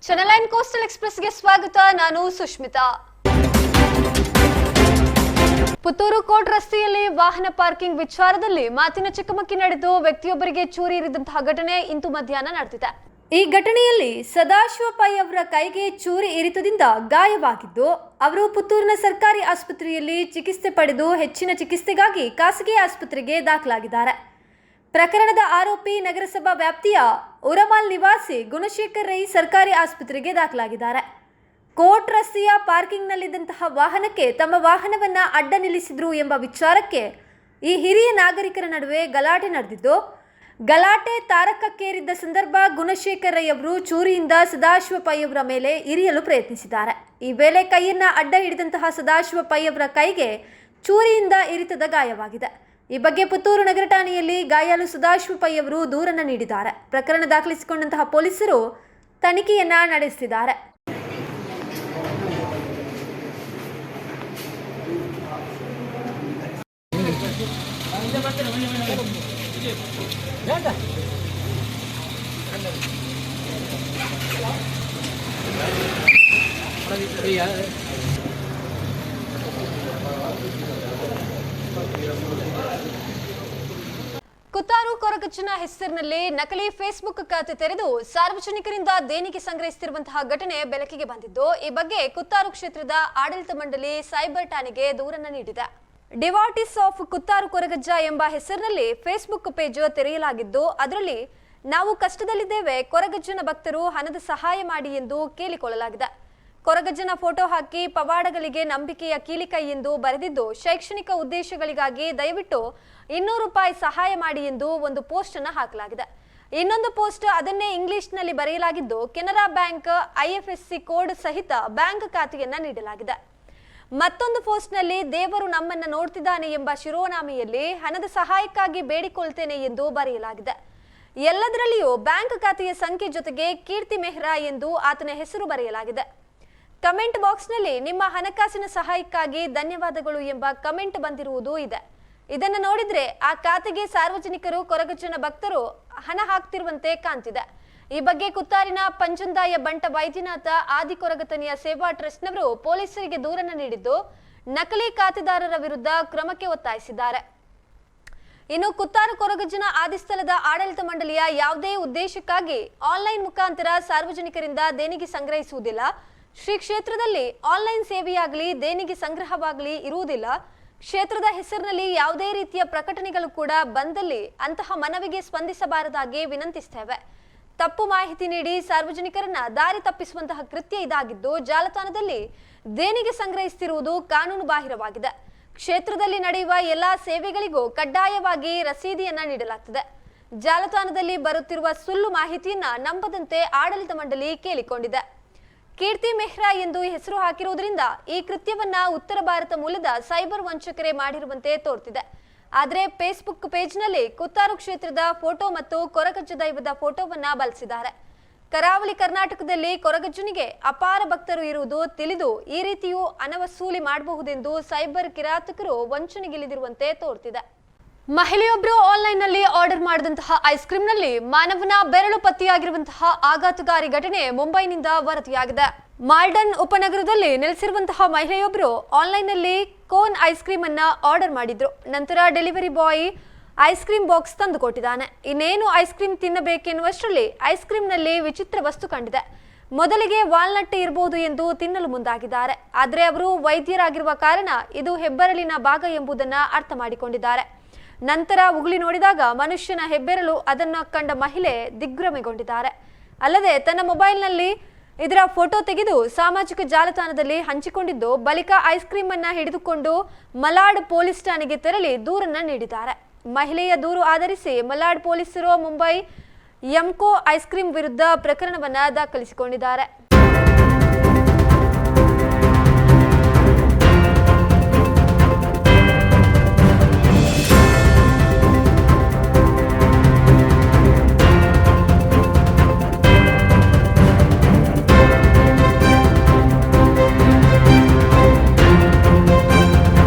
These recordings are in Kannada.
ಚಾನೆಲ್ 9 ಕೋಸ್ಟಲ್ ಎಕ್ಸ್‌ಪ್ರೆಸ್‌ಗೆ ಸ್ವಾಗತ. ನಾನು ಸುಷ್ಮಿತಾ. ಪುತ್ತೂರು ಕೋರ್ಟ್ ರಸ್ತೆಯಲ್ಲಿ ವಾಹನ ಪಾರ್ಕಿಂಗ್ ವಿಚಾರದಲ್ಲಿ ಮಾತಿನ ಚಕಮಕಿ ನಡೆದು ವ್ಯಕ್ತಿಯೊಬ್ಬರಿಗೆ ಚೂರಿ ಇರಿದಂತಹ ಘಟನೆ ಇಂದು ಮಧ್ಯಾಹ್ನ ನಡೆದಿದೆ. ಈ ಘಟನೆಯಲ್ಲಿ ಸದಾಶಿವ ಪೈ ಅವರ ಕೈಗೆ ಚೂರಿ ಇರಿತದಿಂದ ಗಾಯವಾಗಿದ್ದು ಅವರು ಪುತ್ತೂರಿನ ಸರ್ಕಾರಿ ಆಸ್ಪತ್ರೆಯಲ್ಲಿ ಚಿಕಿತ್ಸೆ ಪಡೆದು ಹೆಚ್ಚಿನ ಚಿಕಿತ್ಸೆಗಾಗಿ ಖಾಸಗಿ ಆಸ್ಪತ್ರೆಗೆ ದಾಖಲಾಗಿದ್ದಾರೆ. ಪ್ರಕರಣದ ಆರೋಪಿ ನಗರಸಭಾ ವ್ಯಾಪ್ತಿಯ ಉರಮಾಲ್ ನಿವಾಸಿ ಗುಣಶೇಖರ್ ರೈ ಸರ್ಕಾರಿ ಆಸ್ಪತ್ರೆಗೆ ದಾಖಲಾಗಿದ್ದಾರೆ. ಕೋರ್ಟ್ ರಸ್ತೆಯ ಪಾರ್ಕಿಂಗ್ನಲ್ಲಿದ್ದಂತಹ ವಾಹನಕ್ಕೆ ತಮ್ಮ ವಾಹನವನ್ನು ಅಡ್ಡ ನಿಲ್ಲಿಸಿದ್ರು ಎಂಬ ವಿಚಾರಕ್ಕೆ ಈ ಹಿರಿಯ ನಾಗರಿಕರ ನಡುವೆ ಗಲಾಟೆ ನಡೆದಿದ್ದು, ಗಲಾಟೆ ತಾರಕಕ್ಕೇರಿದ್ದ ಸಂದರ್ಭ ಗುಣಶೇಖರ್ ರೈ ಅವರು ಚೂರಿಯಿಂದ ಸದಾಶಿವ ಪೈ ಅವರ ಮೇಲೆ ಇರಿಯಲು ಪ್ರಯತ್ನಿಸಿದ್ದಾರೆ. ಈ ವೇಳೆ ಕೈಯನ್ನು ಅಡ್ಡ ಹಿಡಿದಂತಹ ಸದಾಶಿವ ಪೈ ಅವರ ಕೈಗೆ ಚೂರಿಯಿಂದ ಇರಿತದ ಗಾಯವಾಗಿದೆ. ಈ ಬಗ್ಗೆ ಪುತ್ತೂರು ನಗರ ಠಾಣೆಯಲ್ಲಿ ಗಾಯಾಳು ಸದಾಶಿವ ಪೈ ಅವರು ದೂರನ್ನು ನೀಡಿದ್ದಾರೆ. ಪ್ರಕರಣ ದಾಖಲಿಸಿಕೊಂಡಂತಹ ಪೊಲೀಸರು ತನಿಖೆಯನ್ನ ನಡೆಸುತ್ತಿದ್ದಾರೆ. ಕುತ್ತಾರು ಕೊರಗಜ್ಜನ ಹೆಸರಿನಲ್ಲಿ ನಕಲಿ ಫೇಸ್ಬುಕ್ ಖಾತೆ ತೆರೆದು ಸಾರ್ವಜನಿಕರಿಂದ ದೇಣಿಗೆ ಸಂಗ್ರಹಿಸುತ್ತಿರುವಂತಹ ಘಟನೆ ಬೆಳಕಿಗೆ ಬಂದಿದ್ದು, ಈ ಬಗ್ಗೆ ಕುತ್ತಾರು ಕ್ಷೇತ್ರದ ಆಡಳಿತ ಮಂಡಳಿ ಸೈಬರ್ ಠಾಣೆಗೆ ದೂರನ್ನು ನೀಡಿದೆ. ಡಿವಾಟಿಸ್ ಆಫ್ ಕುತ್ತಾರು ಕೊರಗಜ್ಜ ಎಂಬ ಹೆಸರಿನಲ್ಲಿ ಫೇಸ್ಬುಕ್ ಪೇಜ್ ತೆರೆಯಲಾಗಿದ್ದು, ಅದರಲ್ಲಿ ನಾವು ಕಷ್ಟದಲ್ಲಿದ್ದೇವೆ, ಕೊರಗಜ್ಜನ ಭಕ್ತರು ಹಣದ ಸಹಾಯ ಮಾಡಿ ಎಂದು ಕೇಳಿಕೊಳ್ಳಲಾಗಿದೆ. ಕೊರಗಜ್ಜನ ಫೋಟೋ ಹಾಕಿ ಪವಾಡಗಳಿಗೆ ನಂಬಿಕೆಯ ಕೀಲಿಕೈ ಎಂದು ಬರೆದಿದ್ದು, ಶೈಕ್ಷಣಿಕ ಉದ್ದೇಶಗಳಿಗಾಗಿ ದಯವಿಟ್ಟು 200 ರೂಪಾಯಿ ಸಹಾಯ ಮಾಡಿ ಎಂದು ಒಂದು ಪೋಸ್ಟ್ ಅನ್ನು ಹಾಕಲಾಗಿದೆ. ಇನ್ನೊಂದು ಪೋಸ್ಟ್ ಅದನ್ನೇ ಇಂಗ್ಲಿಷ್ನಲ್ಲಿ ಬರೆಯಲಾಗಿದ್ದು, ಕೆನರಾ ಬ್ಯಾಂಕ್ IFSC ಕೋಡ್ ಸಹಿತ ಬ್ಯಾಂಕ್ ಖಾತೆಯನ್ನ ನೀಡಲಾಗಿದೆ. ಮತ್ತೊಂದು ಪೋಸ್ಟ್ನಲ್ಲಿ ದೇವರು ನಮ್ಮನ್ನ ನೋಡ್ತಿದ್ದಾನೆ ಎಂಬ ಶಿರೋನಾಮೆಯಲ್ಲಿ ಹಣದ ಸಹಾಯಕ್ಕಾಗಿ ಬೇಡಿಕೊಳ್ತೇನೆ ಎಂದು ಬರೆಯಲಾಗಿದೆ. ಎಲ್ಲದರಲ್ಲಿಯೂ ಬ್ಯಾಂಕ್ ಖಾತೆಯ ಸಂಖ್ಯೆ ಜೊತೆಗೆ ಕೀರ್ತಿ ಮೆಹ್ರಾ ಎಂದು ಆತನ ಹೆಸರು ಬರೆಯಲಾಗಿದೆ. ಕಮೆಂಟ್ ಬಾಕ್ಸ್ನಲ್ಲಿ ನಿಮ್ಮ ಹಣಕಾಸಿನ ಸಹಾಯಕ್ಕಾಗಿ ಧನ್ಯವಾದಗಳು ಎಂಬ ಕಮೆಂಟ್ ಬಂದಿರುವುದು ಇದೆ. ಇದನ್ನು ನೋಡಿದ್ರೆ ಆ ಖಾತೆಗೆ ಸಾರ್ವಜನಿಕರು ಕೊರಗಜ್ಜನ ಭಕ್ತರು ಹಣ ಹಾಕ್ತಿರುವಂತೆ ಕಾಣ್ತಿದೆ. ಈ ಬಗ್ಗೆ ಕುತ್ತಾರಿನ ಪಂಜುಂದಾಯ ಬಂಟ ವೈದ್ಯನಾಥ ಆದಿಕೊರಗತನಿಯ ಸೇವಾ ಟ್ರಸ್ಟ್ನವರು ಪೊಲೀಸರಿಗೆ ದೂರನ್ನು ನೀಡಿದ್ದು, ನಕಲಿ ಖಾತೆದಾರರ ವಿರುದ್ಧ ಕ್ರಮಕ್ಕೆ ಒತ್ತಾಯಿಸಿದ್ದಾರೆ. ಇನ್ನು ಕುತ್ತಾರು ಕೊರಗಜ್ಜನ ಆದಿಸ್ಥಳದ ಆಡಳಿತ ಮಂಡಳಿಯ ಯಾವುದೇ ಉದ್ದೇಶಕ್ಕಾಗಿ ಆನ್ಲೈನ್ ಮುಖಾಂತರ ಸಾರ್ವಜನಿಕರಿಂದ ದೇಣಿಗೆ ಸಂಗ್ರಹಿಸುವುದಿಲ್ಲ. ಶ್ರೀ ಕ್ಷೇತ್ರದಲ್ಲಿ ಆನ್ಲೈನ್ ಸೇವೆಯಾಗಲಿ ದೇಣಿಗೆ ಸಂಗ್ರಹವಾಗಲಿ ಇರುವುದಿಲ್ಲ. ಕ್ಷೇತ್ರದ ಹೆಸರಿನಲ್ಲಿ ಯಾವುದೇ ರೀತಿಯ ಪ್ರಕಟಣೆಗಳು ಕೂಡ ಬಂದಲ್ಲಿ ಅಂತಹ ಮನವಿಗೆ ಸ್ಪಂದಿಸಬಾರದಾಗಿ ವಿನಂತಿಸುತ್ತೇವೆ. ತಪ್ಪು ಮಾಹಿತಿ ನೀಡಿ ಸಾರ್ವಜನಿಕರನ್ನ ದಾರಿ ತಪ್ಪಿಸುವಂತಹ ಕೃತ್ಯ ಇದಾಗಿದ್ದು, ಜಾಲತಾಣದಲ್ಲಿ ದೇಣಿಗೆ ಸಂಗ್ರಹಿಸುತ್ತಿರುವುದು ಕಾನೂನು ಬಾಹಿರವಾಗಿದೆ. ಕ್ಷೇತ್ರದಲ್ಲಿ ನಡೆಯುವ ಎಲ್ಲಾ ಸೇವೆಗಳಿಗೂ ಕಡ್ಡಾಯವಾಗಿ ರಸೀದಿಯನ್ನ ನೀಡಲಾಗುತ್ತದೆ. ಜಾಲತಾಣದಲ್ಲಿ ಬರುತ್ತಿರುವ ಸುಳ್ಳು ಮಾಹಿತಿಯನ್ನ ನಂಬದಂತೆ ಆಡಳಿತ ಮಂಡಳಿ ಕೇಳಿಕೊಂಡಿದೆ. ಕೀರ್ತಿ ಮೆಹ್ರಾ ಎಂದು ಹೆಸರು ಹಾಕಿರುವುದರಿಂದ ಈ ಕೃತ್ಯವನ್ನ ಉತ್ತರ ಭಾರತ ಮೂಲದ ಸೈಬರ್ ವಂಚಕರೇ ಮಾಡಿರುವಂತೆ ತೋರ್ತಿದೆ. ಆದರೆ ಫೇಸ್ಬುಕ್ ಪೇಜ್ನಲ್ಲಿ ಕುತ್ತಾರು ಕ್ಷೇತ್ರದ ಫೋಟೋ ಮತ್ತು ಕೊರಗಜ್ಜ ದೈವದ ಫೋಟೋವನ್ನ ಬಳಸಿದ್ದಾರೆ. ಕರಾವಳಿ ಕರ್ನಾಟಕದಲ್ಲಿ ಕೊರಗಜ್ಜನಿಗೆ ಅಪಾರ ಭಕ್ತರು ಇರುವುದು ತಿಳಿದು ಈ ರೀತಿಯೂ ಹಣ ವಸೂಲಿ ಮಾಡಬಹುದೆಂದು ಸೈಬರ್ ಕಿರಾತಕರು ವಂಚನೆಗಿಳಿದಿರುವಂತೆ ತೋರ್ತಿದೆ. ಮಹಿಳೆಯೊಬ್ಬರು ಆನ್ಲೈನ್ನಲ್ಲಿ ಆರ್ಡರ್ ಮಾಡಿದಂತಹ ಐಸ್ ಕ್ರೀಮ್ನಲ್ಲಿ ಮಾನವನ ಬೆರಳು ಪತ್ತೆಯಾಗಿರುವಂತಹ ಆಘಾತಕಾರಿ ಘಟನೆ ಮುಂಬೈನಿಂದ ವರದಿಯಾಗಿದೆ. ಮಾಲ್ಡನ್ ಉಪನಗರದಲ್ಲಿ ನೆಲೆಸಿರುವಂತಹ ಮಹಿಳೆಯೊಬ್ಬರು ಆನ್ಲೈನ್ನಲ್ಲಿ ಕೋನ್ ಐಸ್ ಕ್ರೀಮ್ ಅನ್ನ ಆರ್ಡರ್ ಮಾಡಿದ್ರು. ನಂತರ delivery boy ice cream box ತಂದು ಕೊಟ್ಟಿದ್ದಾನೆ. ಇನ್ನೇನು ಐಸ್ ಕ್ರೀಮ್ ತಿನ್ನಬೇಕೆನ್ನುವಷ್ಟರಲ್ಲಿ ಐಸ್ ಕ್ರೀಮ್ನಲ್ಲಿ ವಿಚಿತ್ರ ವಸ್ತು ಕಂಡಿದೆ. ಮೊದಲಿಗೆ ವಾಲ್ನಟ್ ಇರಬಹುದು ಎಂದು ತಿನ್ನಲು ಮುಂದಾಗಿದ್ದಾರೆ. ಆದರೆ ಅವರು ವೈದ್ಯರಾಗಿರುವ ಕಾರಣ ಇದು ಹೆಬ್ಬೆರಳಿನ ಭಾಗ ಎಂಬುದನ್ನು ಅರ್ಥ ಮಾಡಿಕೊಂಡಿದ್ದಾರೆ. ನಂತರ ಉಗುಳಿ ನೋಡಿದಾಗ ಮನುಷ್ಯನ ಹೆಬ್ಬೆರಳು, ಅದನ್ನು ಕಂಡ ಮಹಿಳೆ ದಿಗ್ಭ್ರಮೆಗೊಂಡಿದ್ದಾರೆ. ಅಲ್ಲದೆ ತನ್ನ ಮೊಬೈಲ್ನಲ್ಲಿ ಇದರ ಫೋಟೋ ತೆಗೆದು ಸಾಮಾಜಿಕ ಜಾಲತಾಣದಲ್ಲಿ ಹಂಚಿಕೊಂಡಿದ್ದು, ಬಳಿಕ ಐಸ್ ಕ್ರೀಮ್ ಅನ್ನ ಹಿಡಿದುಕೊಂಡು ಮಲಾಡ್ ಪೊಲೀಸ್ ಠಾಣೆಗೆ ತೆರಳಿ ದೂರನ್ನ ನೀಡಿದ್ದಾರೆ. ಮಹಿಳೆಯ ದೂರು ಆಧರಿಸಿ ಮಲಾಡ್ ಪೊಲೀಸರು ಮುಂಬೈ ಎಂಕೋ ಐಸ್ ಕ್ರೀಮ್ ವಿರುದ್ಧ ಪ್ರಕರಣವನ್ನ ದಾಖಲಿಸಿಕೊಂಡಿದ್ದಾರೆ.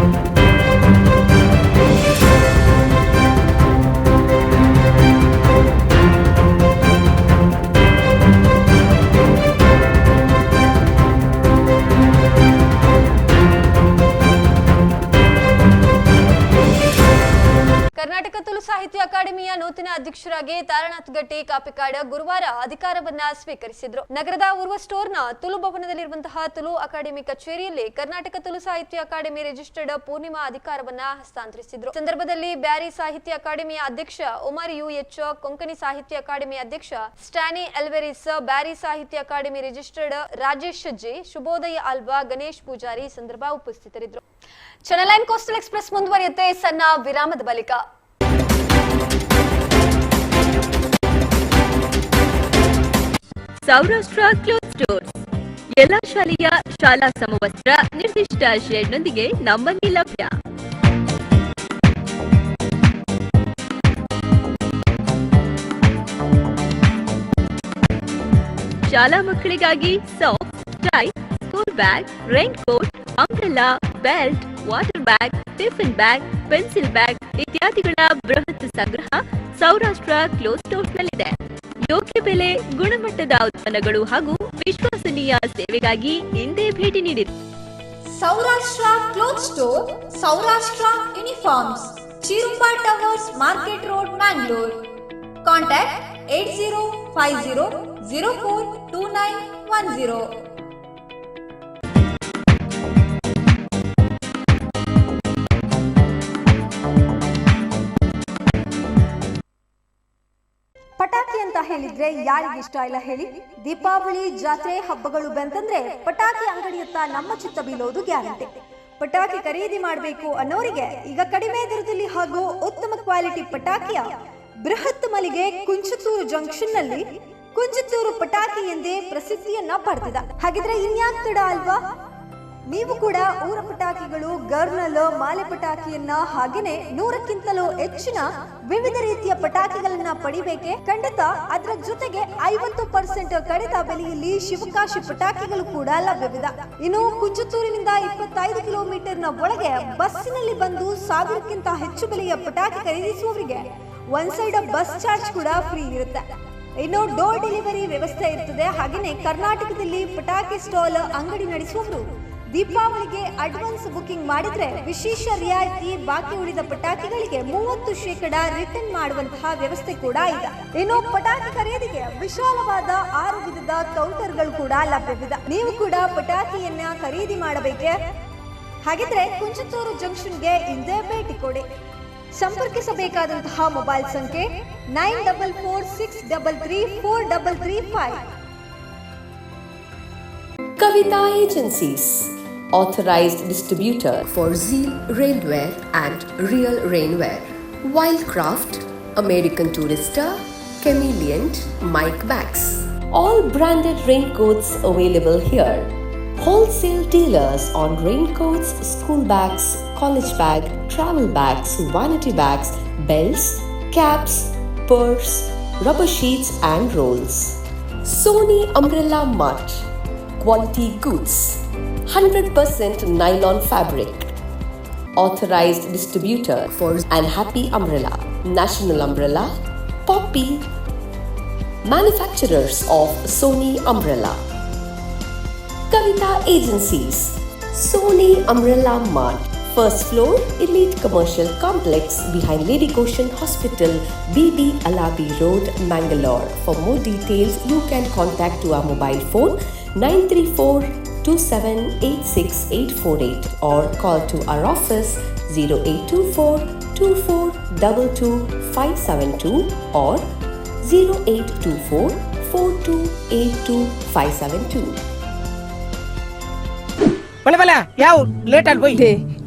ಅಧ್ಯಕ್ಷರಾಗಿ ತಾರನಾಥ್ ಗಟ್ಟಿ ಕಾಪಿಕಾಡ್ ಗುರುವಾರ ಅಧಿಕಾರವನ್ನ ಸ್ವೀಕರಿಸಿದ್ರು. ನಗರದ ಉರ್ವ ಸ್ಟೋರ್ನ ತುಳು ಭವನದಲ್ಲಿರುವಂತಹ ತುಳು ಅಕಾಡೆಮಿ ಕಚೇರಿಯಲ್ಲಿ ಕರ್ನಾಟಕ ತುಳು ಸಾಹಿತ್ಯ ಅಕಾಡೆಮಿ ರಿಜಿಸ್ಟರ್ಡ್ ಪೂರ್ಣಿಮಾ ಅಧಿಕಾರವನ್ನ ಹಸ್ತಾಂತರಿಸಿದ್ರು. ಸಂದರ್ಭದಲ್ಲಿ ಬ್ಯಾರಿ ಸಾಹಿತ್ಯ ಅಕಾಡೆಮಿಯ ಅಧ್ಯಕ್ಷ ಉಮರ್ UH, ಕೊಂಕಣಿ ಸಾಹಿತ್ಯ ಅಕಾಡೆಮಿ ಅಧ್ಯಕ್ಷ ಸ್ಟ್ಯಾನಿ ಎಲ್ವೆರಿಸ್, ಬ್ಯಾರಿ ಸಾಹಿತ್ಯ ಅಕಾಡೆಮಿ ರಿಜಿಸ್ಟರ್ಡ್ ರಾಜೇಶ್ ಜಿ, ಶುಭೋದಯ ಆಲ್ವಾ, ಗಣೇಶ್ ಪೂಜಾರಿ ಸಂದರ್ಭ ಉಪಸ್ಥಿತರಿದ್ದರು. ಚಾನೆಲ್ 9 ಕೋಸ್ಟಲ್ ಎಕ್ಸ್‌ಪ್ರೆಸ್ ಮುಂದುವರಿಯುತ್ತೆ ಸಣ್ಣ ವಿರಾಮದ ಬಳಿಕ. ಸೌರಾಷ್ಟ್ರ ಕ್ಲೋತ್ ಸ್ಟೋರ್ಸ್ ಎಲ್ಲ ಶಾಲೆಯ ಶಾಲಾ ಸಮವಸ್ತ್ರ ನಿರ್ದಿಷ್ಟ ಶೇಡ್ನೊಂದಿಗೆ ನಮ್ಮಲ್ಲಿ ಲಭ್ಯ. ಶಾಲಾ ಮಕ್ಕಳಿಗಾಗಿ socks, tie, school bag, raincoat, umbrella, belt, water bag, tiffin bag, pencil bag ಇತ್ಯಾದಿಗಳ ಬೃಹತ್ ಸಂಗ್ರಹ ಸೌರಾಷ್ಟ್ರ ಕ್ಲೋತ್ ಸ್ಟೋರ್ಸ್ನಲ್ಲಿದೆ. ಯೋಗ್ಯ ಬೆಲೆ, ಗುಣಮಟ್ಟದ ಉತ್ಪನ್ನಗಳು ಹಾಗೂ ವಿಶ್ವಸನೀಯ ಸೇವೆಗಾಗಿ ಹಿಂದೆ ಭೇಟಿ ನೀಡಿರಿ. Saurashtra cloth store, Saurashtra uniforms, Chirumba towers, market road, Mangalore. Contact 8050042910. ಪಟಾಕಿ ಅಂತ ಹೇಳಿದ್ರೆ ಯಾರಿಗಿಷ್ಟ ಇಲ್ಲ ಹೇಳಿ? ದೀಪಾವಳಿ, ಜಾತ್ರೆ, ಹಬ್ಬಗಳು ಬಂತಂದ್ರೆ ಪಟಾಕಿ ಅಂಗಡಿಯತ್ತ ನಮ್ಮ ಚಿತ್ತ ಬೀಳೋದು ಗ್ಯಾರಂಟಿ. ಪಟಾಕಿ ಖರೀದಿ ಮಾಡಬೇಕು ಅನ್ನೋರಿಗೆ ಈಗ ಕಡಿಮೆ ದರದಲ್ಲಿ ಹಾಗೂ ಉತ್ತಮ ಕ್ವಾಲಿಟಿ ಪಟಾಕಿಯ ಬೃಹತ್ ಮಳಿಗೆ ಕುಂಚತೂರು ಜಂಕ್ಷನ್ ನಲ್ಲಿ ಕುಂಚತೂರು ಪಟಾಕಿ ಎಂದೇ ಪ್ರಸಿದ್ಧಿಯನ್ನ ಪಡೆದಿದೆ. ಹಾಗಿದ್ರೆ ಇನ್ಯಾಕ್ ತಡ ಅಲ್ವಾ? ನೀವು ಕೂಡ ಊರ ಪಟಾಕಿಗಳು, ಗರ್ನಲ್, ಮಾಲೆ ಪಟಾಕಿಯನ್ನ ಹಾಗೇನೆ 100ಕ್ಕಿಂತಲೂ ಹೆಚ್ಚಿನ ವಿವಿಧ ರೀತಿಯ ಪಟಾಕಿಗಳನ್ನ ಪಡಿಬೇಕೆ? ಖಂಡಿತ ಅದರ ಜೊತೆಗೆ 50% ಕಡಿತ ಬೆಲೆಯಲ್ಲಿ ಶಿವಕಾಶಿ ಪಟಾಕಿಗಳು ಕೂಡ ಲಭ್ಯವಿದೆ. ಇನ್ನು ಕುಂಚತೂರಿನಿಂದ 25 ಕಿಲೋಮೀಟರ್ನ ಒಳಗೆ ಬಸ್ಸಿನಲ್ಲಿ ಬಂದು 1000ಕ್ಕಿಂತ ಹೆಚ್ಚು ಬೆಲೆಯ ಪಟಾಕಿ ಖರೀದಿಸುವವರಿಗೆ ಒನ್ ಸೈಡ್ ಬಸ್ ಚಾರ್ಜ್ ಕೂಡ ಫ್ರೀ ಇರುತ್ತೆ. ಇನ್ನು ಡೋರ್ ಡೆಲಿವರಿ ವ್ಯವಸ್ಥೆ ಇರ್ತದೆ. ಹಾಗೇನೆ ಕರ್ನಾಟಕದಲ್ಲಿ ಪಟಾಕಿ ಸ್ಟಾಲ್ ಅಂಗಡಿ ನಡೆಸುವವರು ದೀಪಾವಳಿಗೆ ಅಡ್ವಾನ್ಸ್ ಬುಕಿಂಗ್ ಮಾಡಿದ್ರೆ ವಿಶೇಷ ರಿಯಾಯಿತಿ, ಬಾಕಿ ಉಳಿದ ಪಟಾಕಿಗಳಿಗೆ 30% ರಿಟರ್ನ್ ಮಾಡುವಂತಹ ವ್ಯವಸ್ಥೆ ಕೂಡ ಇದೆ. ಇನ್ನು ಪಟಾಕಿ ಖರೀದಿಗೆ ವಿಶಾಲವಾದ 6 ವಿಧದ ಕೌಂಟರ್ಗಳು ಕೂಡ ಲಭ್ಯವಿದೆ. ನೀವು ಕೂಡ ಪಟಾಕಿಯನ್ನ ಖರೀದಿ ಮಾಡಬೇಕೆ? ಹಾಗಿದ್ರೆ ಕುಂಚತೂರು ಜಂಕ್ಷನ್ಗೆ ಇಂದೇ ಭೇಟಿ ಕೊಡಿ. ಸಂಪರ್ಕಿಸಬೇಕಾದಂತಹ ಮೊಬೈಲ್ ಸಂಖ್ಯೆ 9446334335. Kavita Agencies, authorized distributor for Zeal Rainwear and Real Rainwear, Wildcraft, American Tourister, Chameleon, Mike Bags. All branded raincoats available here. Wholesale dealers on raincoats, school bags, college bag, travel bags, vanity bags, belts, caps, purse, rubber sheets and rolls. Sony Umbrella Mart, quality goods, 100% nylon fabric. Authorized distributor for Unhappy Umbrella, National Umbrella, Poppy. Manufacturers of Sony Umbrella. Kavita Agencies, Sony Umbrella Mart, first floor, Elite Commercial Complex behind Lady Goshen Hospital, BB Alabi Road, Mangalore. For more details, you can contact to our mobile phone 934-2786-848 or call to our office 0824-2422-572 or 0824-4282-572. ಬಲೆ ಬಲೆ ಯಾವ ಲೇಟ್ ಅಲ್ಲಿ పోయి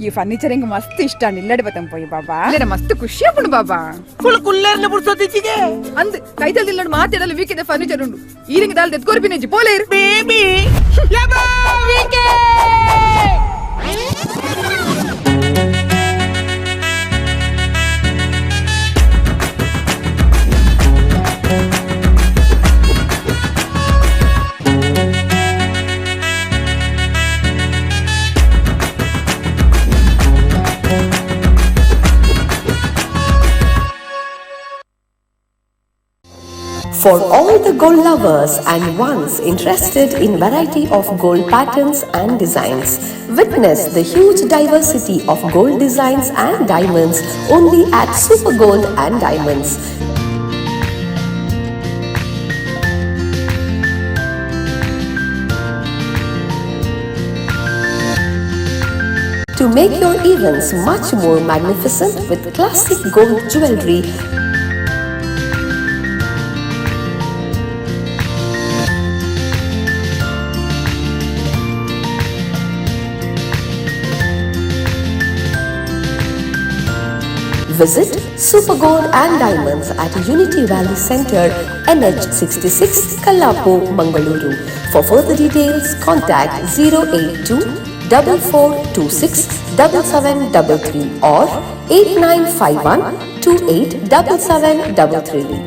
ಈ ಫರ್ನಿಚರ್ ಹಿಂಗ ಮಸ್ತ್ ಇಷ್ಟ ನಿಲ್ಲಡಿ ಬತ್ತಂ పోయి ಬಾಬಾ ಇಲ್ಲ ಮಸ್ತ್ ಖುಷಿ ಆಗ್ಬಿಡು ಬಾಬಾ ಫುಲ್ ಕುಲ್ಲೇರ್ನ ಬುಡ್ಸೋದಿಚ್ಚಿಗೆ ಅಂದ್ ಕೈದಲ್ಲಿ ನಿಲ್ಲಡಿ ಮಾತಾಡಲು ವೀಕಿದೆ ಫರ್ನಿಚರ್ ಉಂಡು ಈರಿಂಗ ದಾಲ್ ದೆತ್ಕೋರ್ ಬಿನೆಜಿ ಪೋಲೇರ್ baby ಯಬಾ ವೀಕೆ For all the gold lovers and ones interested in variety of gold patterns and designs, witness the huge diversity of gold designs and diamonds only at Super Gold and Diamonds. make your events much more magnificent with classic gold jewelry. Visit Super Gold and Diamonds at Unity Valley Center, NH66, Kallapur, Mangaluru. For further details, contact 082 4426 7733 or 8951 287733.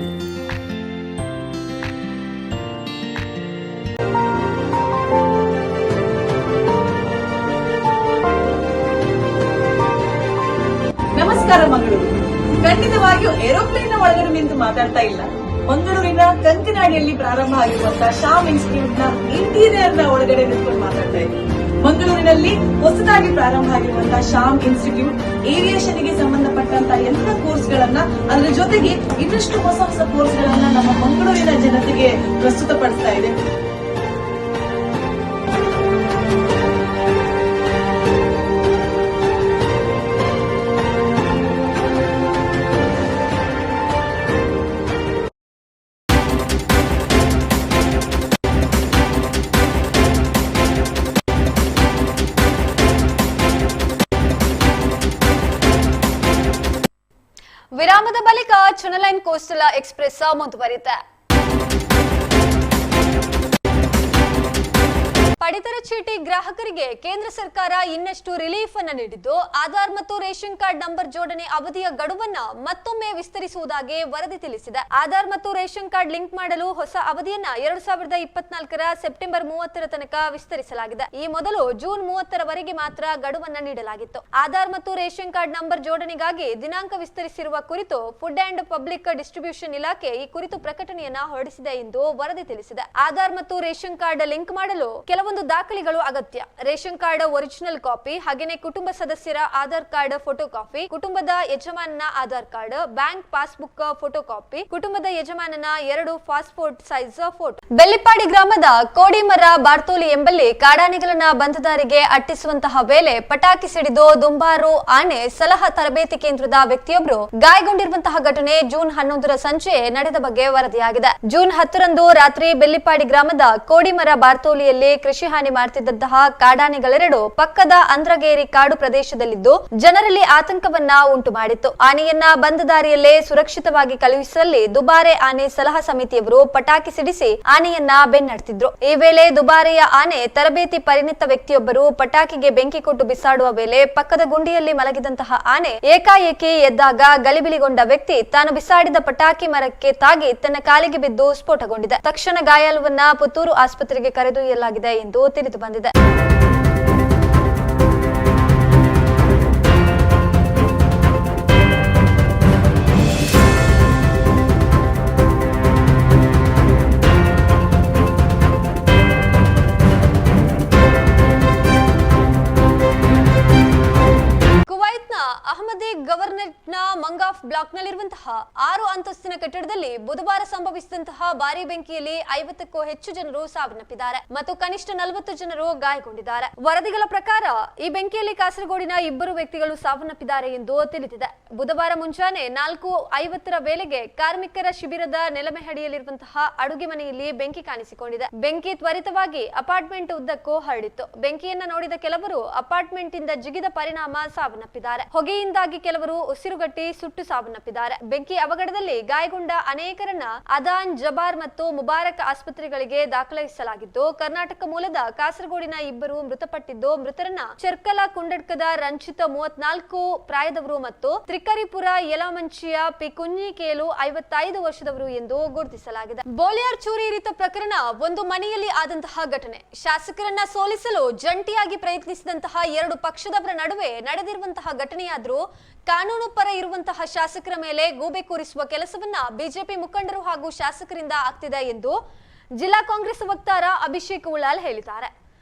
ನಮಸ್ಕಾರ ಮಂಗಳೂರು. ಖಂಡಿತವಾಗಿಯೂ ಏರೋಪ್ಲೇನ್ ನ ಒಳಗಡೆ ನಿಂತು ಮಾತಾಡ್ತಾ ಇಲ್ಲ. ಮಂಗಳೂರಿನ ಕಂಕನಾಡಿಯಲ್ಲಿ ಪ್ರಾರಂಭ ಆಗಿರುವಂತಹ ಶಾಮ್ ಇನ್ಸ್ಟಿಟ್ಯೂಟ್ ನ ಇಂಟೀರಿಯರ್ ನ ಒಳಗಡೆ ನಿಂತ್ಕೊಂಡು ಮಾತಾಡ್ತಾ ಇದ್ದೀನಿ. ಮಂಗಳೂರಿನಲ್ಲಿ ಹೊಸದಾಗಿ ಪ್ರಾರಂಭ ಆಗಿರುವಂತಹ ಶಾಮ್ ಇನ್ಸ್ಟಿಟ್ಯೂಟ್ ಏವಿಯೇಷನ್ ಗೆ ಸಂಬಂಧಪಟ್ಟಂತಹ ಎಲ್ಲ ಕೋರ್ಸ್ ಗಳನ್ನ, ಅದರ ಜೊತೆಗೆ ಇನ್ನಷ್ಟು ಹೊಸ ಹೊಸ ಕೋರ್ಸ್ ಗಳನ್ನ ನಮ್ಮ ಮಂಗಳೂರಿನ ಜನತೆಗೆ ಪ್ರಸ್ತುತಪಡಿಸ್ತಾ ಇದೆ. ವಿರಾಮದ ಬಳಿಕ ಚುನಲೈನ್ ಕೋಸ್ಟಲ್ ಎಕ್ಸ್ಪ್ರೆಸ್ ಮುಂದುವರಿಯುತ್ತೆ. ಪಡಿತರ ಚೀಟಿ ಗ್ರಾಹಕರಿಗೆ ಕೇಂದ್ರ ಸರ್ಕಾರ ಇನ್ನಷ್ಟು ರಿಲೀಫ್ ಅನ್ನು ನೀಡಿದ್ದು, ಆಧಾರ್ ಮತ್ತು ರೇಷನ್ ಕಾರ್ಡ್ ನಂಬರ್ ಜೋಡಣೆ ಅವಧಿಯ ಗಡುವನ್ನ ಮತ್ತೊಮ್ಮೆ ವಿಸ್ತರಿಸುವುದಾಗಿ ವರದಿ ತಿಳಿಸಿದೆ. ಆಧಾರ್ ಮತ್ತು ರೇಷನ್ ಕಾರ್ಡ್ ಲಿಂಕ್ ಮಾಡಲು ಹೊಸ ಅವಧಿಯನ್ನ 2024ರ ಸೆಪ್ಟೆಂಬರ್ 30ರ ತನಕ ವಿಸ್ತರಿಸಲಾಗಿದೆ. ಈ ಮೊದಲು ಜೂನ್ 30ರವರೆಗೆ ಮಾತ್ರ ಗಡುವನ್ನ ನೀಡಲಾಗಿತ್ತು. ಆಧಾರ್ ಮತ್ತು ರೇಷನ್ ಕಾರ್ಡ್ ನಂಬರ್ ಜೋಡಣೆಗಾಗಿ ದಿನಾಂಕ ವಿಸ್ತರಿಸಿರುವ ಕುರಿತು ಫುಡ್ ಅಂಡ್ ಪಬ್ಲಿಕ್ ಡಿಸ್ಟ್ರಿಬ್ಯೂಷನ್ ಇಲಾಖೆ ಈ ಕುರಿತು ಪ್ರಕಟಣೆಯನ್ನ ಹೊರಡಿಸಿದೆ ಎಂದು ವರದಿ ತಿಳಿಸಿದೆ. ಆಧಾರ್ ಮತ್ತು ರೇಷನ್ ಕಾರ್ಡ್ ಲಿಂಕ್ ಮಾಡಲು ಕೆಲವೊಂದು ದಾಖಲೆಗಳು ಅಗತ್ಯ. ರೇಷನ್ ಕಾರ್ಡ್ ಒರಿಜಿನಲ್ ಕಾಪಿ, ಹಾಗೇನೆ ಕುಟುಂಬ ಸದಸ್ಯರ ಆಧಾರ್ ಕಾರ್ಡ್ ಫೋಟೋ ಕಾಪಿ, ಕುಟುಂಬದ ಯಜಮಾನನ Aadhaar card, bank passbook photocopy, ಕುಟುಂಬದ ಯಜಮಾನನ 2 ಪಾಸ್ಪೋರ್ಟ್ ಸೈಜ್ ಫೋಟೋ. ಬೆಳ್ಳಿಪಾಡಿ ಗ್ರಾಮದ ಕೋಡಿಮರ ಬಾರ್ತೋಲಿ ಎಂಬಲ್ಲಿ ಕಾಡಾನೆಗಳನ್ನ ಬಂಧದಾರಿಗೆ ಅಟ್ಟಿಸುವಂತಹ ವೇಳೆ ಪಟಾಕಿ ಸಿಡಿದು ದುಂಬಾರು ಆನೆ ಸಲಹಾ ತರಬೇತಿ ಕೇಂದ್ರದ ವ್ಯಕ್ತಿಯೊಬ್ಬರು ಗಾಯಗೊಂಡಿರುವಂತಹ ಘಟನೆ ಜೂನ್ 11ರ ಸಂಜೆ ನಡೆದ ಬಗ್ಗೆ ವರದಿಯಾಗಿದೆ. ಜೂನ್ 10ರಂದು ರಾತ್ರಿ ಬೆಳ್ಳಿಪಾಡಿ ಗ್ರಾಮದ ಕೋಡಿಮರ ಬಾರ್ತೋಲಿಯಲ್ಲಿ ಕೃಷಿ ಹಾನಿ ಮಾಡುತ್ತಿದ್ದಂತಹ ಕಾಡಾನೆಗಳೆರಡು ಪಕ್ಕದ ಅಂದ್ರಗೇರಿ ಕಾಡು ಪ್ರದೇಶದಲ್ಲಿದ್ದು ಜನರಲ್ಲಿ ಆತಂಕವನ್ನ ಉಂಟು ಮಾಡಿತ್ತು. ಆನೆಯನ್ನ ಬಂದ ದಾರಿಯಲ್ಲೇ ಸುರಕ್ಷಿತವಾಗಿ ಕಳುಹಿಸಲಿ ದುಬಾರೆ ಆನೆ ಸಲಹಾ ಸಮಿತಿಯವರು ಪಟಾಕಿ ಸಿಡಿಸಿ ಆನೆಯನ್ನ ಬೆನ್ನಡ್ತಿದ್ರು. ಈ ವೇಳೆ ದುಬಾರೆಯ ಆನೆ ತರಬೇತಿ ಪರಿಣಿತ ವ್ಯಕ್ತಿಯೊಬ್ಬರು ಪಟಾಕಿಗೆ ಬೆಂಕಿ ಕೊಟ್ಟು ಬಿಸಾಡುವ ವೇಳೆ ಪಕ್ಕದ ಗುಂಡಿಯಲ್ಲಿ ಮಲಗಿದಂತಹ ಆನೆ ಏಕಾಏಕಿ ಎದ್ದಾಗ ಗಲಿಬಿಲಿಗೊಂಡ ವ್ಯಕ್ತಿ ತಾನು ಬಿಸಾಡಿದ ಪಟಾಕಿ ಮರಕ್ಕೆ ತಾಗಿ ತನ್ನ ಕಾಲಿಗೆ ಬಿದ್ದು ಸ್ಫೋಟಗೊಂಡಿದೆ. ತಕ್ಷಣ ಗಾಯಾಳುವನ್ನ ಪುತ್ತೂರು ಆಸ್ಪತ್ರೆಗೆ ಕರೆದೊಯ್ಯಲಾಗಿದೆ ಎಂದು ತಿಳಿದು ಬಂದಿದೆ. ಕುವೈತ್ನ ಅಹಮದಿ ಗವರ್ನರ್ನ ಮಂಗಾಫ್ ಬ್ಲಾಕ್ನಲ್ಲಿರುವಂತಹ 6 ಅಂತಸ್ತಿನ ಕಟ್ಟಡದಲ್ಲಿ ಬುಧವಾರ ಸಂಭವಿಸಿದಂತಹ ಭಾರೀ ಬೆಂಕಿಯಲ್ಲಿ 50ಕ್ಕೂ ಹೆಚ್ಚು ಜನರು ಸಾವನ್ನಪ್ಪಿದ್ದಾರೆ ಮತ್ತು ಕನಿಷ್ಠ 40 ಜನರು ಗಾಯಗೊಂಡಿದ್ದಾರೆ. ವರದಿಗಳ ಪ್ರಕಾರ ಈ ಬೆಂಕಿಯಲ್ಲಿ ಕಾಸರಗೋಡಿನ 2 ವ್ಯಕ್ತಿಗಳು ಸಾವನ್ನಪ್ಪಿದ್ದಾರೆ ಎಂದು ತಿಳಿದಿದೆ. ಬುಧವಾರ ಮುಂಜಾನೆ 4:50ರ ವೇಳೆಗೆ ಕಾರ್ಮಿಕರ ಶಿಬಿರದ ನೆಲಮೆಹಡಿಯಲ್ಲಿರುವಂತಹ ಅಡುಗೆ ಮನೆಯಲ್ಲಿ ಬೆಂಕಿ ಕಾಣಿಸಿಕೊಂಡಿದೆ. ಬೆಂಕಿ ತ್ವರಿತವಾಗಿ ಅಪಾರ್ಟ್ಮೆಂಟ್ ಉದ್ದಕ್ಕೂ ಹರಡಿತ್ತು. ಬೆಂಕಿಯನ್ನ ನೋಡಿದ ಕೆಲವರು ಅಪಾರ್ಟ್ಮೆಂಟ್ ಇಂದ ಜಿಗಿದ ಪರಿಣಾಮ ಸಾವನ್ನಪ್ಪಿದ್ದಾರೆ. ಹೊಗೆಯಿಂದಾಗಿ ಕೆಲವರು ಉಸಿರುಗಟ್ಟಿ ಸುಟ್ಟು ಸಾವನ್ನಪ್ಪಿದ್ದಾರೆ. ಬೆಂಕಿ ಅವಘಡದಲ್ಲಿ ಗಾಯಗೊಂಡ ಅನೇಕರನ್ನ ಅದಾನ್, ಜಬಾರ್ ಮತ್ತು ಮುಬಾರಕ್ ಆಸ್ಪತ್ರೆಗಳಿಗೆ ದಾಖಲಿಸಲಾಗಿದ್ದು, ಕರ್ನಾಟಕ ಮೂಲದ ಕಾಸರಗೋಡಿನ 2 ಮೃತಪಟ್ಟಿದ್ದು, ಮೃತರನ್ನ ಚೆರ್ಕಲ ಕುಂಡಡ್ಕದ ರಂಜಿತ್ 34 ಪ್ರಾಯದವರು ಮತ್ತು ತ್ರಿಕರಿಪುರ ಯಲಮಂಚಿಯ ಪಿ ಕುಂಜಿಕೇಲು 55 ವರ್ಷದವರು ಎಂದು ಗುರುತಿಸಲಾಗಿದೆ. ಬೋಲಿಯಾರ್ ಚೂರಿ ಇರಿತ ಪ್ರಕರಣ ಒಂದು ಮನೆಯಲ್ಲಿ ಆದಂತಹ ಘಟನೆ. ಶಾಸಕರನ್ನ ಸೋಲಿಸಲು ಜಂಟಿಯಾಗಿ ಪ್ರಯತ್ನಿಸಿದಂತಹ 2 ಪಕ್ಷದವರ ನಡುವೆ ನಡೆದಿರುವಂತಹ ಘಟನೆಯಾದರೂ ಕಾನೂನು ಪರ ಇರುವಂತಹ ಶಾಸಕರ ಮೇಲೆ ಗೂಬೆ ಕೂರಿಸುವ ಕೆಲಸವನ್ನ ಬಿಜೆಪಿ ಮುಖಂಡರು ಹಾಗೂ ಶಾಸಕರಿಂದ ಆಗ್ತಿದೆ ಎಂದು ಜಿಲ್ಲಾ ಕಾಂಗ್ರೆಸ್ ವಕ್ತಾರ ಅಭಿಷೇಕ್ ಉಳ್ಳಾಲ್ ಹೇಳಿದ್ದಾರೆ.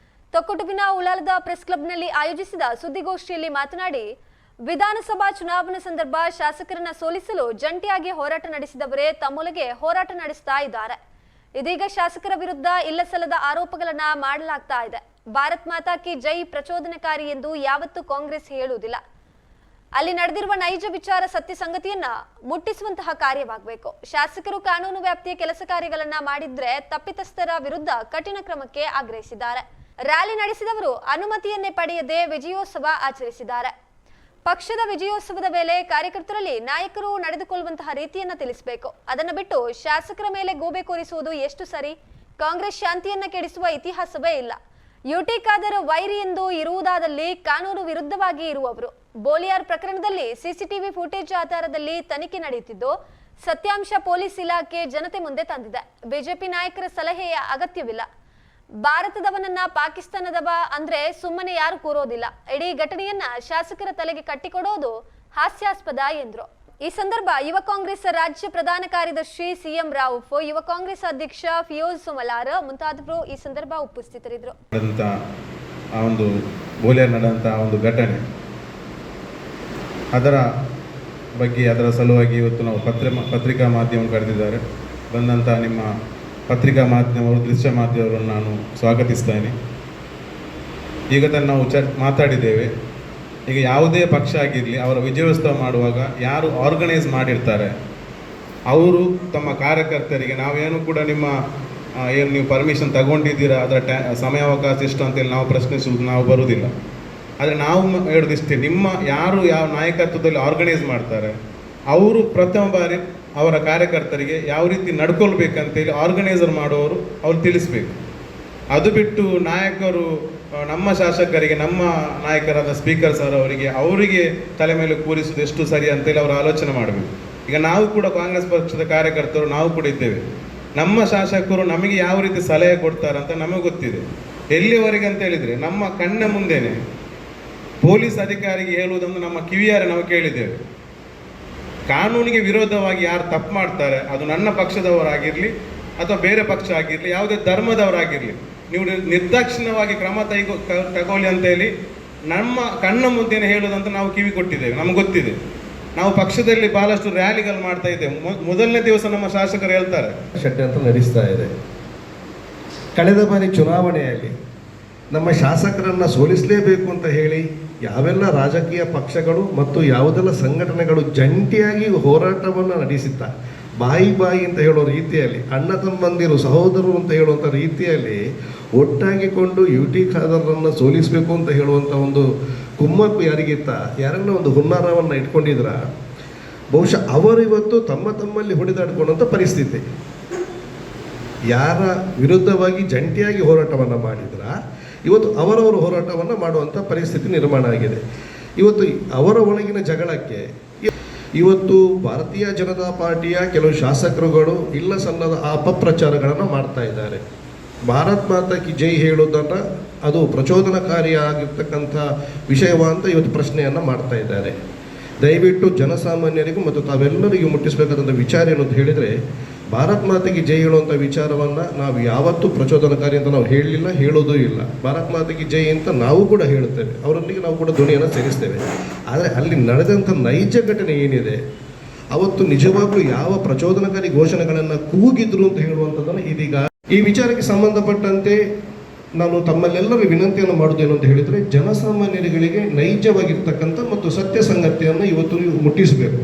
ತೊಕ್ಕೊಟುವಿನ ಉಳ್ಳಾಲದ ಪ್ರೆಸ್ ಕ್ಲಬ್ನಲ್ಲಿ ಆಯೋಜಿಸಿದ ಸುದ್ದಿಗೋಷ್ಠಿಯಲ್ಲಿ ಮಾತನಾಡಿ, ವಿಧಾನಸಭಾ ಚುನಾವಣೆ ಸಂದರ್ಭ ಶಾಸಕರನ್ನ ಸೋಲಿಸಲು ಜಂಟಿಯಾಗಿ ಹೋರಾಟ ನಡೆಸಿದವರೇ ತಮ್ಮೊಳಗೆ ಹೋರಾಟ ನಡೆಸ್ತಾ ಇದ್ದಾರೆ. ಇದೀಗ ಶಾಸಕರ ವಿರುದ್ಧ ಇಲ್ಲಸಲ್ಲದ ಆರೋಪಗಳನ್ನ ಮಾಡಲಾಗ್ತಾ ಇದೆ. ಭಾರತ್ ಮಾತಾ ಕಿ ಜೈ ಪ್ರಚೋದನಕಾರಿ ಎಂದು ಯಾವತ್ತೂ ಕಾಂಗ್ರೆಸ್ ಹೇಳುವುದಿಲ್ಲ. ಅಲ್ಲಿ ನಡೆದಿರುವ ನೈಜ ವಿಚಾರ ಸತ್ಯ ಸಂಗತಿಯನ್ನ ಮುಟ್ಟಿಸುವಂತಹ ಕಾರ್ಯವಾಗಬೇಕು. ಶಾಸಕರು ಕಾನೂನು ವ್ಯಾಪ್ತಿಯ ಕೆಲಸ ಕಾರ್ಯಗಳನ್ನ ಮಾಡಿದ್ರೆ ತಪ್ಪಿತಸ್ಥರ ವಿರುದ್ಧ ಕಠಿಣ ಕ್ರಮಕ್ಕೆ ಆಗ್ರಹಿಸಿದ್ದಾರೆ. ರ್ಯಾಲಿ ನಡೆಸಿದವರು ಅನುಮತಿಯನ್ನೇ ಪಡೆಯದೆ ವಿಜಯೋತ್ಸವ ಆಚರಿಸಿದ್ದಾರೆ. ಪಕ್ಷದ ವಿಜಯೋತ್ಸವದ ವೇಳೆ ಕಾರ್ಯಕರ್ತರಲ್ಲಿ ನಾಯಕರು ನಡೆದುಕೊಳ್ಳುವಂತಹ ರೀತಿಯನ್ನ ತಿಳಿಸಬೇಕು. ಅದನ್ನ ಬಿಟ್ಟು ಶಾಸಕರ ಮೇಲೆ ಗೂಬೆ ಕೂರಿಸುವುದು ಎಷ್ಟು ಸರಿ? ಕಾಂಗ್ರೆಸ್ ಶಾಂತಿಯನ್ನ ಕೆಡಿಸುವ ಇತಿಹಾಸವೇ ಇಲ್ಲ. ಯುಟಿ ಖಾದರ್ ವೈರಿ ಎಂದು ಇರುವುದಾದಲ್ಲಿ ಕಾನೂನು ವಿರುದ್ಧವಾಗಿ ಇರುವವರು. ಬೋಲಿಯಾರ್ ಪ್ರಕರಣದಲ್ಲಿ ಸಿಸಿಟಿವಿ ಫುಟೇಜ್ ಆಧಾರದಲ್ಲಿ ತನಿಖೆ ನಡೆಯುತ್ತಿದ್ದು ಸತ್ಯಾಂಶ ಪೊಲೀಸ್ ಇಲಾಖೆ ಜನತೆ ಮುಂದೆ ತಂದಿದೆ. ಬಿಜೆಪಿ ನಾಯಕರ ಸಲಹೆಯ ಅಗತ್ಯವಿಲ್ಲ. ಭಾರತದವನನ್ನ ಪಾಕಿಸ್ತಾನದವ ಅಂದ್ರೆ ಸುಮ್ಮನೆ ಯಾರು ಕೂರೋದಿಲ್ಲ. ಇಡೀ ಘಟನೆಯನ್ನ ಶಾಸಕರ ತಲೆಗೆ ಕಟ್ಟಿಕೊಡೋದು ಹಾಸ್ಯಾಸ್ಪದ ಎಂದ್ರು. ಈ ಸಂದರ್ಭ ಯುವ ಕಾಂಗ್ರೆಸ್ ರಾಜ್ಯ ಪ್ರಧಾನ ಕಾರ್ಯದರ್ಶಿ ಸಿಎಂ ರಾವುಫ್, ಯುವ ಕಾಂಗ್ರೆಸ್ ಅಧ್ಯಕ್ಷ ಫಿಯೋಜ್ ಸುಮಲಾರ್ ಮುಂತಾದವರು ಈ ಸಂದರ್ಭ ಉಪಸ್ಥಿತರಿದ್ದರು. ಆ ಒಂದು ಬೋಲಿಯಾರ್ ನಡೆದಂಥ ಒಂದು ಘಟನೆ, ಅದರ ಬಗ್ಗೆ ಅದರ ಸಲುವಾಗಿ ಇವತ್ತು ನಾವು ಪತ್ರಿಕಾ ಮಾಧ್ಯಮ ಕರೆದಿದ್ದಾರೆ. ಬಂದಂಥ ನಿಮ್ಮ ಪತ್ರಿಕಾ ಮಾಧ್ಯಮವರು, ದೃಶ್ಯ ಮಾಧ್ಯಮವನ್ನು ನಾನು ಸ್ವಾಗತಿಸ್ತೇನೆ. ಈಗ ತಾನು ನಾವು ಮಾತಾಡಿದ್ದೇವೆ. ಈಗ ಯಾವುದೇ ಪಕ್ಷ ಆಗಿರಲಿ, ಅವರ ವಿಜಯೋತ್ಸವ ಮಾಡುವಾಗ ಯಾರು ಆರ್ಗನೈಸ್ ಮಾಡಿರ್ತಾರೆ ಅವರು ತಮ್ಮ ಕಾರ್ಯಕರ್ತರಿಗೆ ನಾವೇನು ಕೂಡ ನಿಮ್ಮ ಏನು ನೀವು ಪರ್ಮಿಷನ್ ತಗೊಂಡಿದ್ದೀರಾ, ಅದರ ಸಮಯಾವಕಾಶ ಎಷ್ಟು ಅಂತೇಳಿ ನಾವು ಪ್ರಶ್ನಿಸುವುದು ನಾವು ಬರುವುದಿಲ್ಲ. ಆದರೆ ನಾವು ಹೇಳೋದಿಷ್ಟೇ, ನಿಮ್ಮ ಯಾರು ಯಾವ ನಾಯಕತ್ವದಲ್ಲಿ ಆರ್ಗನೈಸ್ ಮಾಡ್ತಾರೆ ಅವರು ಪ್ರಥಮ ಬಾರಿ ಅವರ ಕಾರ್ಯಕರ್ತರಿಗೆ ಯಾವ ರೀತಿ ನಡ್ಕೊಳ್ಬೇಕಂತೇಳಿ ಆರ್ಗನೈಸರ್ ಮಾಡುವವರು ಅವ್ರು ತಿಳಿಸ್ಬೇಕು. ಅದು ಬಿಟ್ಟು ನಾಯಕರು ನಮ್ಮ ಶಾಸಕರಿಗೆ, ನಮ್ಮ ನಾಯಕರಾದ ಸ್ಪೀಕರ್ ಸರ್ ಅವರಿಗೆ ತಲೆ ಮೇಲೆ ಕೂರಿಸುವುದು ಎಷ್ಟು ಸರಿ ಅಂತೇಳಿ ಅವರು ಆಲೋಚನೆ ಮಾಡಬೇಕು. ಈಗ ನಾವು ಕೂಡ ಕಾಂಗ್ರೆಸ್ ಪಕ್ಷದ ಕಾರ್ಯಕರ್ತರು ನಾವು ಕೂಡ ಇದ್ದೇವೆ. ನಮ್ಮ ಶಾಸಕರು ನಮಗೆ ಯಾವ ರೀತಿ ಸಲಹೆ ಕೊಡ್ತಾರೆ ಅಂತ ನಮಗೆ ಗೊತ್ತಿದೆ. ಎಲ್ಲಿವರೆಗೆ ಅಂತ ಹೇಳಿದರೆ ನಮ್ಮ ಕಣ್ಣ ಮುಂದೆನೆ ಪೊಲೀಸ್ ಅಧಿಕಾರಿಗೆ ಹೇಳುವುದನ್ನು ನಮ್ಮ ಕಿವಿಯಾರೆ ನಾವು ಕೇಳಿದ್ದೇವೆ. ಕಾನೂನಿಗೆ ವಿರೋಧವಾಗಿ ಯಾರು ತಪ್ಪು ಮಾಡ್ತಾರೆ, ಅದು ನನ್ನ ಪಕ್ಷದವರಾಗಿರಲಿ ಅಥವಾ ಬೇರೆ ಪಕ್ಷ ಆಗಿರಲಿ, ಯಾವುದೇ ಧರ್ಮದವರಾಗಿರಲಿ, ನೀವು ನಿರ್ದಾಕ್ಷಿಣ್ಯವಾಗಿ ಕ್ರಮ ತಗೊಳ್ಳಿ ಅಂತೇಳಿ ನಮ್ಮ ಕಣ್ಣ ಮುಂದೆನೇ ಹೇಳೋದಂತ ನಾವು ಕಿವಿ ಕೊಟ್ಟಿದ್ದೇವೆ. ನಮ್ಗೆ ಗೊತ್ತಿದೆ. ನಾವು ಪಕ್ಷದಲ್ಲಿ ಬಹಳಷ್ಟು ರ್ಯಾಲಿಗಳು ಮಾಡ್ತಾ ಇದ್ದೇವೆ. ಮೊದಲನೇ ದಿವಸ ನಮ್ಮ ಶಾಸಕರು ಹೇಳ್ತಾರೆ ಷಡ್ಯಂತ್ರ ನಡೆಸ್ತಾ ಇದೆ. ಕಳೆದ ಬಾರಿ ಚುನಾವಣೆಯಲ್ಲಿ ನಮ್ಮ ಶಾಸಕರನ್ನು ಸೋಲಿಸಲೇಬೇಕು ಅಂತ ಹೇಳಿ ಯಾವೆಲ್ಲ ರಾಜಕೀಯ ಪಕ್ಷಗಳು ಮತ್ತು ಯಾವುದೆಲ್ಲ ಸಂಘಟನೆಗಳು ಜಂಟಿಯಾಗಿ ಹೋರಾಟವನ್ನು ನಡೆಸಿದ್ದ, ಬಾಯಿ ಅಂತ ಹೇಳೋ ರೀತಿಯಲ್ಲಿ, ಅಣ್ಣ ತಮ್ಮಂದಿರು ಸಹೋದರರು ಅಂತ ಹೇಳುವಂಥ ರೀತಿಯಲ್ಲಿ ಒಟ್ಟಾಗಿಕೊಂಡು ಯುಟಿ ಖಾದರ್ರನ್ನು ಸೋಲಿಸಬೇಕು ಅಂತ ಹೇಳುವಂಥ ಒಂದು ಕುಮ್ಮಕ್ಕು ಯಾರಿಗಿತ್ತ, ಯಾರನ್ನ ಒಂದು ಹುನ್ನಾರವನ್ನು ಇಟ್ಕೊಂಡಿದ್ರ, ಬಹುಶಃ ಅವರಿವತ್ತು ತಮ್ಮಲ್ಲಿ ಹೊಡೆದಾಡ್ಕೊಂಡಂಥ ಪರಿಸ್ಥಿತಿ. ಯಾರ ವಿರುದ್ಧವಾಗಿ ಜಂಟಿಯಾಗಿ ಹೋರಾಟವನ್ನು ಮಾಡಿದ್ರ ಇವತ್ತು ಅವರವರು ಹೋರಾಟವನ್ನು ಮಾಡುವಂಥ ಪರಿಸ್ಥಿತಿ ನಿರ್ಮಾಣ ಆಗಿದೆ. ಇವತ್ತು ಅವರ ಒಳಗಿನ ಜಗಳಕ್ಕೆ ಇವತ್ತು ಭಾರತೀಯ ಜನತಾ ಪಾರ್ಟಿಯ ಕೆಲವು ಶಾಸಕರುಗಳು ಇಲ್ಲ ಸಲ್ಲದ ಅಪಪ್ರಚಾರಗಳನ್ನು ಮಾಡ್ತಾ ಇದ್ದಾರೆ. ಭಾರತ್ ಮಾತಾ ಕಿ ಜೈ ಹೇಳೋದನ್ನು ಅದು ಪ್ರಚೋದನಕಾರಿಯಾಗಿರ್ತಕ್ಕಂಥ ವಿಷಯವ ಅಂತ ಇವತ್ತು ಪ್ರಶ್ನೆಯನ್ನು ಮಾಡ್ತಾ ಇದ್ದಾರೆ. ದಯವಿಟ್ಟು ಜನಸಾಮಾನ್ಯರಿಗೂ ಮತ್ತು ತಾವೆಲ್ಲರಿಗೂ ಮುಟ್ಟಿಸಬೇಕಾದಂಥ ವಿಚಾರ ಏನು ಅಂತ ಹೇಳಿದರೆ, ಭಾರತ್ ಮಾತೆಗೆ ಜೈ ಹೇಳುವಂಥ ವಿಚಾರವನ್ನು ನಾವು ಯಾವತ್ತೂ ಪ್ರಚೋದನಕಾರಿ ಅಂತ ನಾವು ಹೇಳಲಿಲ್ಲ, ಹೇಳೋದೂ ಇಲ್ಲ. ಭಾರತ್ ಮಾತೆಗೆ ಜೈ ಅಂತ ನಾವು ಕೂಡ ಹೇಳುತ್ತೇವೆ, ಅವರೊಂದಿಗೆ ನಾವು ಕೂಡ ಧ್ವನಿಯನ್ನು ಸೇರಿಸ್ತೇವೆ. ಆದರೆ ಅಲ್ಲಿ ನಡೆದಂಥ ನೈಜ ಘಟನೆ ಏನಿದೆ, ಅವತ್ತು ನಿಜವಾಗ್ಲೂ ಯಾವ ಪ್ರಚೋದನಕಾರಿ ಘೋಷಣೆಗಳನ್ನು ಕೂಗಿದ್ರು ಅಂತ ಹೇಳುವಂಥದ್ದನ್ನು ಇದೀಗ ಈ ವಿಚಾರಕ್ಕೆ ಸಂಬಂಧಪಟ್ಟಂತೆ ನಾನು ತಮ್ಮಲ್ಲೆಲ್ಲರೂ ವಿನಂತಿಯನ್ನು ಮಾಡೋದೇನು ಅಂತ ಹೇಳಿದರೆ, ಜನಸಾಮಾನ್ಯರಿಗೆ ನೈಜವಾಗಿರ್ತಕ್ಕಂಥ ಮತ್ತು ಸತ್ಯ ಸಂಗತಿಯನ್ನು ಇವತ್ತು ನೀವು ಮುಟ್ಟಿಸಬೇಕು.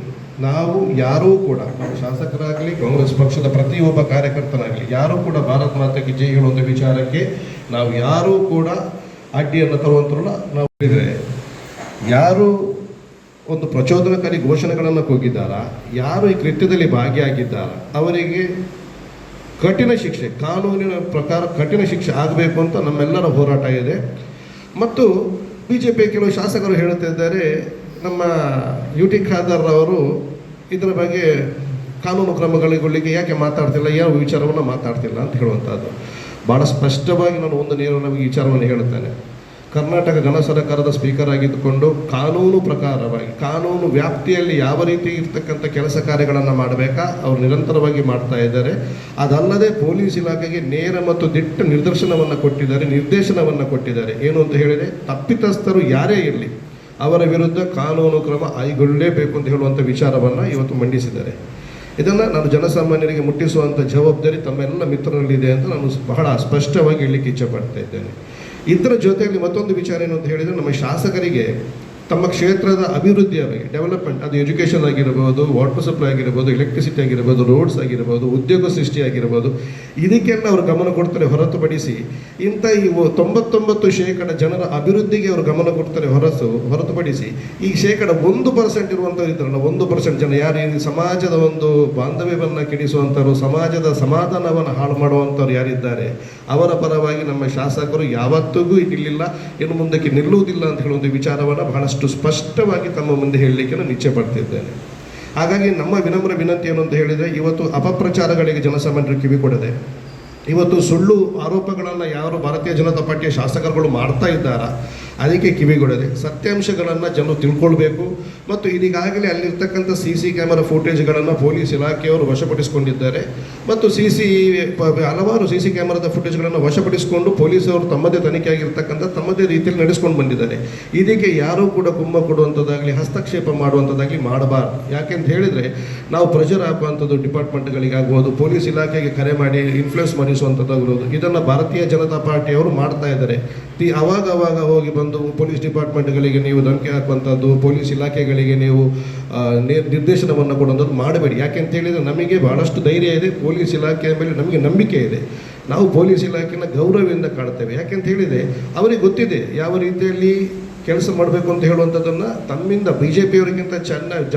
ನಾವು ಯಾರೂ ಕೂಡ, ನಾವು ಶಾಸಕರಾಗಲಿ ಕಾಂಗ್ರೆಸ್ ಪಕ್ಷದ ಪ್ರತಿಯೊಬ್ಬ ಕಾರ್ಯಕರ್ತನಾಗಲಿ ಯಾರೂ ಕೂಡ ಭಾರತ್ ಮಾತೆಗೆ ಜೈ ಹೇಳುವಂಥ ವಿಚಾರಕ್ಕೆ ನಾವು ಯಾರೂ ಕೂಡ ಅಡ್ಡಿಯನ್ನು ತರುವಂಥರಲ್ಲ. ನಾವು ಹೇಳಿದರೆ ಯಾರು ಒಂದು ಪ್ರಚೋದನಕಾರಿ ಘೋಷಣೆಗಳನ್ನು ಕೂಗಿದ್ದಾರಾ, ಯಾರು ಈ ಕೃತ್ಯದಲ್ಲಿ ಭಾಗಿಯಾಗಿದ್ದಾರಾ ಅವರಿಗೆ ಕಠಿಣ ಶಿಕ್ಷೆ, ಕಾನೂನಿನ ಪ್ರಕಾರ ಕಠಿಣ ಶಿಕ್ಷೆ ಆಗಬೇಕು ಅಂತ ನಮ್ಮೆಲ್ಲರ ಹೋರಾಟ ಇದೆ. ಮತ್ತು BJP ಕೆಲವು ಶಾಸಕರು ಹೇಳುತ್ತಿದ್ದಾರೆ, ನಮ್ಮ ಯುಟಿ ಖಾದರ್ ಅವರು ಇದರ ಬಗ್ಗೆ ಕಾನೂನು ಕ್ರಮಗಳಿಗೊಳ್ಳಿಗೆ ಯಾಕೆ ಮಾತಾಡ್ತಿಲ್ಲ, ಯಾವ ವಿಚಾರವನ್ನು ಮಾತಾಡ್ತಿಲ್ಲ ಅಂತ ಹೇಳುವಂಥದ್ದು. ಭಾಳ ಸ್ಪಷ್ಟವಾಗಿ ನಾನು ಒಂದು ನಮಗೆ ವಿಚಾರವನ್ನು ಹೇಳುತ್ತೇನೆ. ಕರ್ನಾಟಕ ಗಣ ಸರ್ಕಾರದ ಸ್ಪೀಕರ್ ಆಗಿದ್ದುಕೊಂಡು ಕಾನೂನು ಪ್ರಕಾರವಾಗಿ ಕಾನೂನು ವ್ಯಾಪ್ತಿಯಲ್ಲಿ ಯಾವ ರೀತಿ ಇರ್ತಕ್ಕಂಥ ಕೆಲಸ ಕಾರ್ಯಗಳನ್ನು ಮಾಡಬೇಕಾ ಅವರು ನಿರಂತರವಾಗಿ ಮಾಡ್ತಾ ಇದ್ದಾರೆ. ಅದಲ್ಲದೆ ಪೊಲೀಸ್ ಇಲಾಖೆಗೆ ನೇರ ಮತ್ತು ದಿಟ್ಟ ನಿರ್ದೇಶನವನ್ನು ಕೊಟ್ಟಿದ್ದಾರೆ. ಏನು ಅಂತ ಹೇಳಿದರೆ, ತಪ್ಪಿತಸ್ಥರು ಯಾರೇ ಇರಲಿ ಅವರ ವಿರುದ್ಧ ಕಾನೂನು ಕ್ರಮ ಕೈಗೊಳ್ಳಲೇಬೇಕು ಅಂತ ಹೇಳುವಂಥ ವಿಚಾರವನ್ನು ಇವತ್ತು ಮಂಡಿಸಿದ್ದಾರೆ. ಇದನ್ನು ನಾನು ಜನಸಾಮಾನ್ಯರಿಗೆ ಮುಟ್ಟಿಸುವಂಥ ಜವಾಬ್ದಾರಿ ತಮ್ಮೆಲ್ಲ ಮಿತ್ರರಲ್ಲಿದೆ ಅಂತ ನಾನು ಬಹಳ ಸ್ಪಷ್ಟವಾಗಿ ಹೇಳಲಿಕ್ಕೆ ಇಚ್ಛೆಪಡ್ತಾ ಇದ್ದೇನೆ. ಇದರ ಜೊತೆಯಲ್ಲಿ ಮತ್ತೊಂದು ವಿಚಾರ ಏನು ಅಂತ ಹೇಳಿದರೆ, ನಮ್ಮ ಶಾಸಕರಿಗೆ ತಮ್ಮ ಕ್ಷೇತ್ರದ ಅಭಿವೃದ್ಧಿಯ ಬಗ್ಗೆ, ಡೆವಲಪ್ಮೆಂಟ್, ಅದು ಎಜುಕೇಷನ್ ಆಗಿರ್ಬೋದು, ವಾಟರ್ ಸಪ್ಲೈ ಆಗಿರ್ಬೋದು, ಎಲೆಕ್ಟ್ರಿಸಿಟಿ ಆಗಿರ್ಬೋದು, ರೋಡ್ಸ್ ಆಗಿರ್ಬೋದು, ಉದ್ಯೋಗ ಸೃಷ್ಟಿ ಆಗಿರ್ಬೋದು, ಇದಕ್ಕೆಲ್ಲ ಅವರು ಗಮನ ಕೊಡ್ತಾರೆ ಹೊರತುಪಡಿಸಿ ಇಂಥ ಇವು 99% ಜನರ ಅಭಿವೃದ್ಧಿಗೆ ಅವರು ಗಮನ ಕೊಡ್ತಾರೆ ಹೊರತುಪಡಿಸಿ ಈ 1% ಇರುವಂಥವ್ರು ಇದ್ದಾರಲ್ಲ, 1% ಜನ ಯಾರು ಈ ಸಮಾಜದ ಒಂದು ಬಾಂಧವ್ಯವನ್ನು ಕೆಡಿಸುವಂಥವ್ರು, ಸಮಾಜದ ಸಮಾಧಾನವನ್ನು ಹಾಳು ಮಾಡುವಂಥವ್ರು ಯಾರಿದ್ದಾರೆ, ಅವರ ಪರವಾಗಿ ನಮ್ಮ ಶಾಸಕರು ಯಾವತ್ತಿಗೂ ನಿಲ್ಲಿಲ್ಲ, ಇನ್ನು ಮುಂದಕ್ಕೆ ನಿಲ್ಲುವುದಿಲ್ಲ ಅಂತ ಹೇಳುವ ವಿಚಾರವನ್ನು ಬಹಳಷ್ಟು ಸ್ಪಷ್ಟವಾಗಿ ತಮ್ಮ ಮುಂದೆ ಹೇಳಲಿಕ್ಕೆ ನಾನು ಇಚ್ಛೆ ಪಡ್ತಿದ್ದೇನೆ. ಹಾಗಾಗಿ ನಮ್ಮ ವಿನಮ್ರ ವಿನಂತಿ ಏನು ಅಂತ ಹೇಳಿದರೆ, ಇವತ್ತು ಅಪಪ್ರಚಾರಗಳಿಗೆ ಜನಸಾಮಾನ್ಯರು ಕಿವಿ ಕೊಡದೆ, ಇವತ್ತು ಸುಳ್ಳು ಆರೋಪಗಳನ್ನು ಯಾರು ಭಾರತೀಯ ಜನತಾ ಪಾರ್ಟಿಯ ಶಾಸಕರುಗಳು ಮಾಡ್ತಾ ಇದ್ದಾರಾ ಅದಕ್ಕೆ ಕಿವಿಗೊಡದೆ ಸತ್ಯಾಂಶಗಳನ್ನು ಜನರು ತಿಳ್ಕೊಳ್ಬೇಕು. ಮತ್ತು ಇದೀಗಾಗಲೇ ಅಲ್ಲಿರ್ತಕ್ಕಂಥ CC ಕ್ಯಾಮರಾ ಫುಟೇಜ್ಗಳನ್ನು ಪೊಲೀಸ್ ಇಲಾಖೆಯವರು ವಶಪಡಿಸಿಕೊಂಡಿದ್ದಾರೆ ಮತ್ತು ಹಲವಾರು CC ಕ್ಯಾಮರಾದ ಫುಟೇಜ್ಗಳನ್ನು ವಶಪಡಿಸಿಕೊಂಡು ಪೊಲೀಸವರು ತಮ್ಮದೇ ತನಿಖೆ ಆಗಿರ್ತಕ್ಕಂಥ ತಮ್ಮದೇ ರೀತಿಯಲ್ಲಿ ನಡೆಸ್ಕೊಂಡು ಬಂದಿದ್ದಾರೆ. ಇದಕ್ಕೆ ಯಾರೂ ಕೂಡ ಕುಮ್ಮ ಕೊಡುವಂಥದ್ದಾಗಲಿ ಹಸ್ತಕ್ಷೇಪ ಮಾಡುವಂಥದ್ದಾಗಲಿ ಮಾಡಬಾರ್ದು. ಯಾಕೆಂತ ಹೇಳಿದರೆ, ನಾವು ಪ್ರೆಷರ್ ಹಾಕುವಂಥದ್ದು ಡಿಪಾರ್ಟ್ಮೆಂಟ್ಗಳಿಗಾಗ್ಬೋದು, ಪೊಲೀಸ್ ಇಲಾಖೆಗೆ ಕರೆ ಮಾಡಿ ಇನ್ಫ್ಲುಯೆನ್ಸ್ ಮಾಡಿಸುವಂಥದ್ದಾಗಿರೋದು, ಇದನ್ನು ಭಾರತೀಯ ಜನತಾ ಪಾರ್ಟಿಯವರು ಮಾಡ್ತಾ ಇದ್ದಾರೆ. ಅವಾಗ ಹೋಗಿ ಬಂದು ಪೊಲೀಸ್ ಡಿಪಾರ್ಟ್ಮೆಂಟ್ಗಳಿಗೆ ನೀವು ಧಮಕಿ ಹಾಕುವಂಥದ್ದು, ಪೊಲೀಸ್ ಇಲಾಖೆಗಳಿಗೆ ನೀವು ನಿರ್ದೇಶನವನ್ನು ಕೊಡುವಂಥದ್ದು ಮಾಡಬೇಡಿ. ಯಾಕೆಂತ ಹೇಳಿದರೆ, ನಮಗೆ ಬಹಳಷ್ಟು ಧೈರ್ಯ ಇದೆ, ಪೊಲೀಸ್ ಇಲಾಖೆಯ ಮೇಲೆ ನಮಗೆ ನಂಬಿಕೆ ಇದೆ. ನಾವು ಪೊಲೀಸ್ ಇಲಾಖೆಯನ್ನು ಗೌರವದಿಂದ ಕಾಣ್ತೇವೆ. ಯಾಕೆಂತ ಹೇಳಿದರೆ, ಅವರಿಗೆ ಗೊತ್ತಿದೆ ಯಾವ ರೀತಿಯಲ್ಲಿ ಕೆಲಸ ಮಾಡಬೇಕು ಅಂತ ಹೇಳುವಂಥದ್ದನ್ನು ತಮ್ಮಿಂದ BJPಯವರಿಗಿಂತ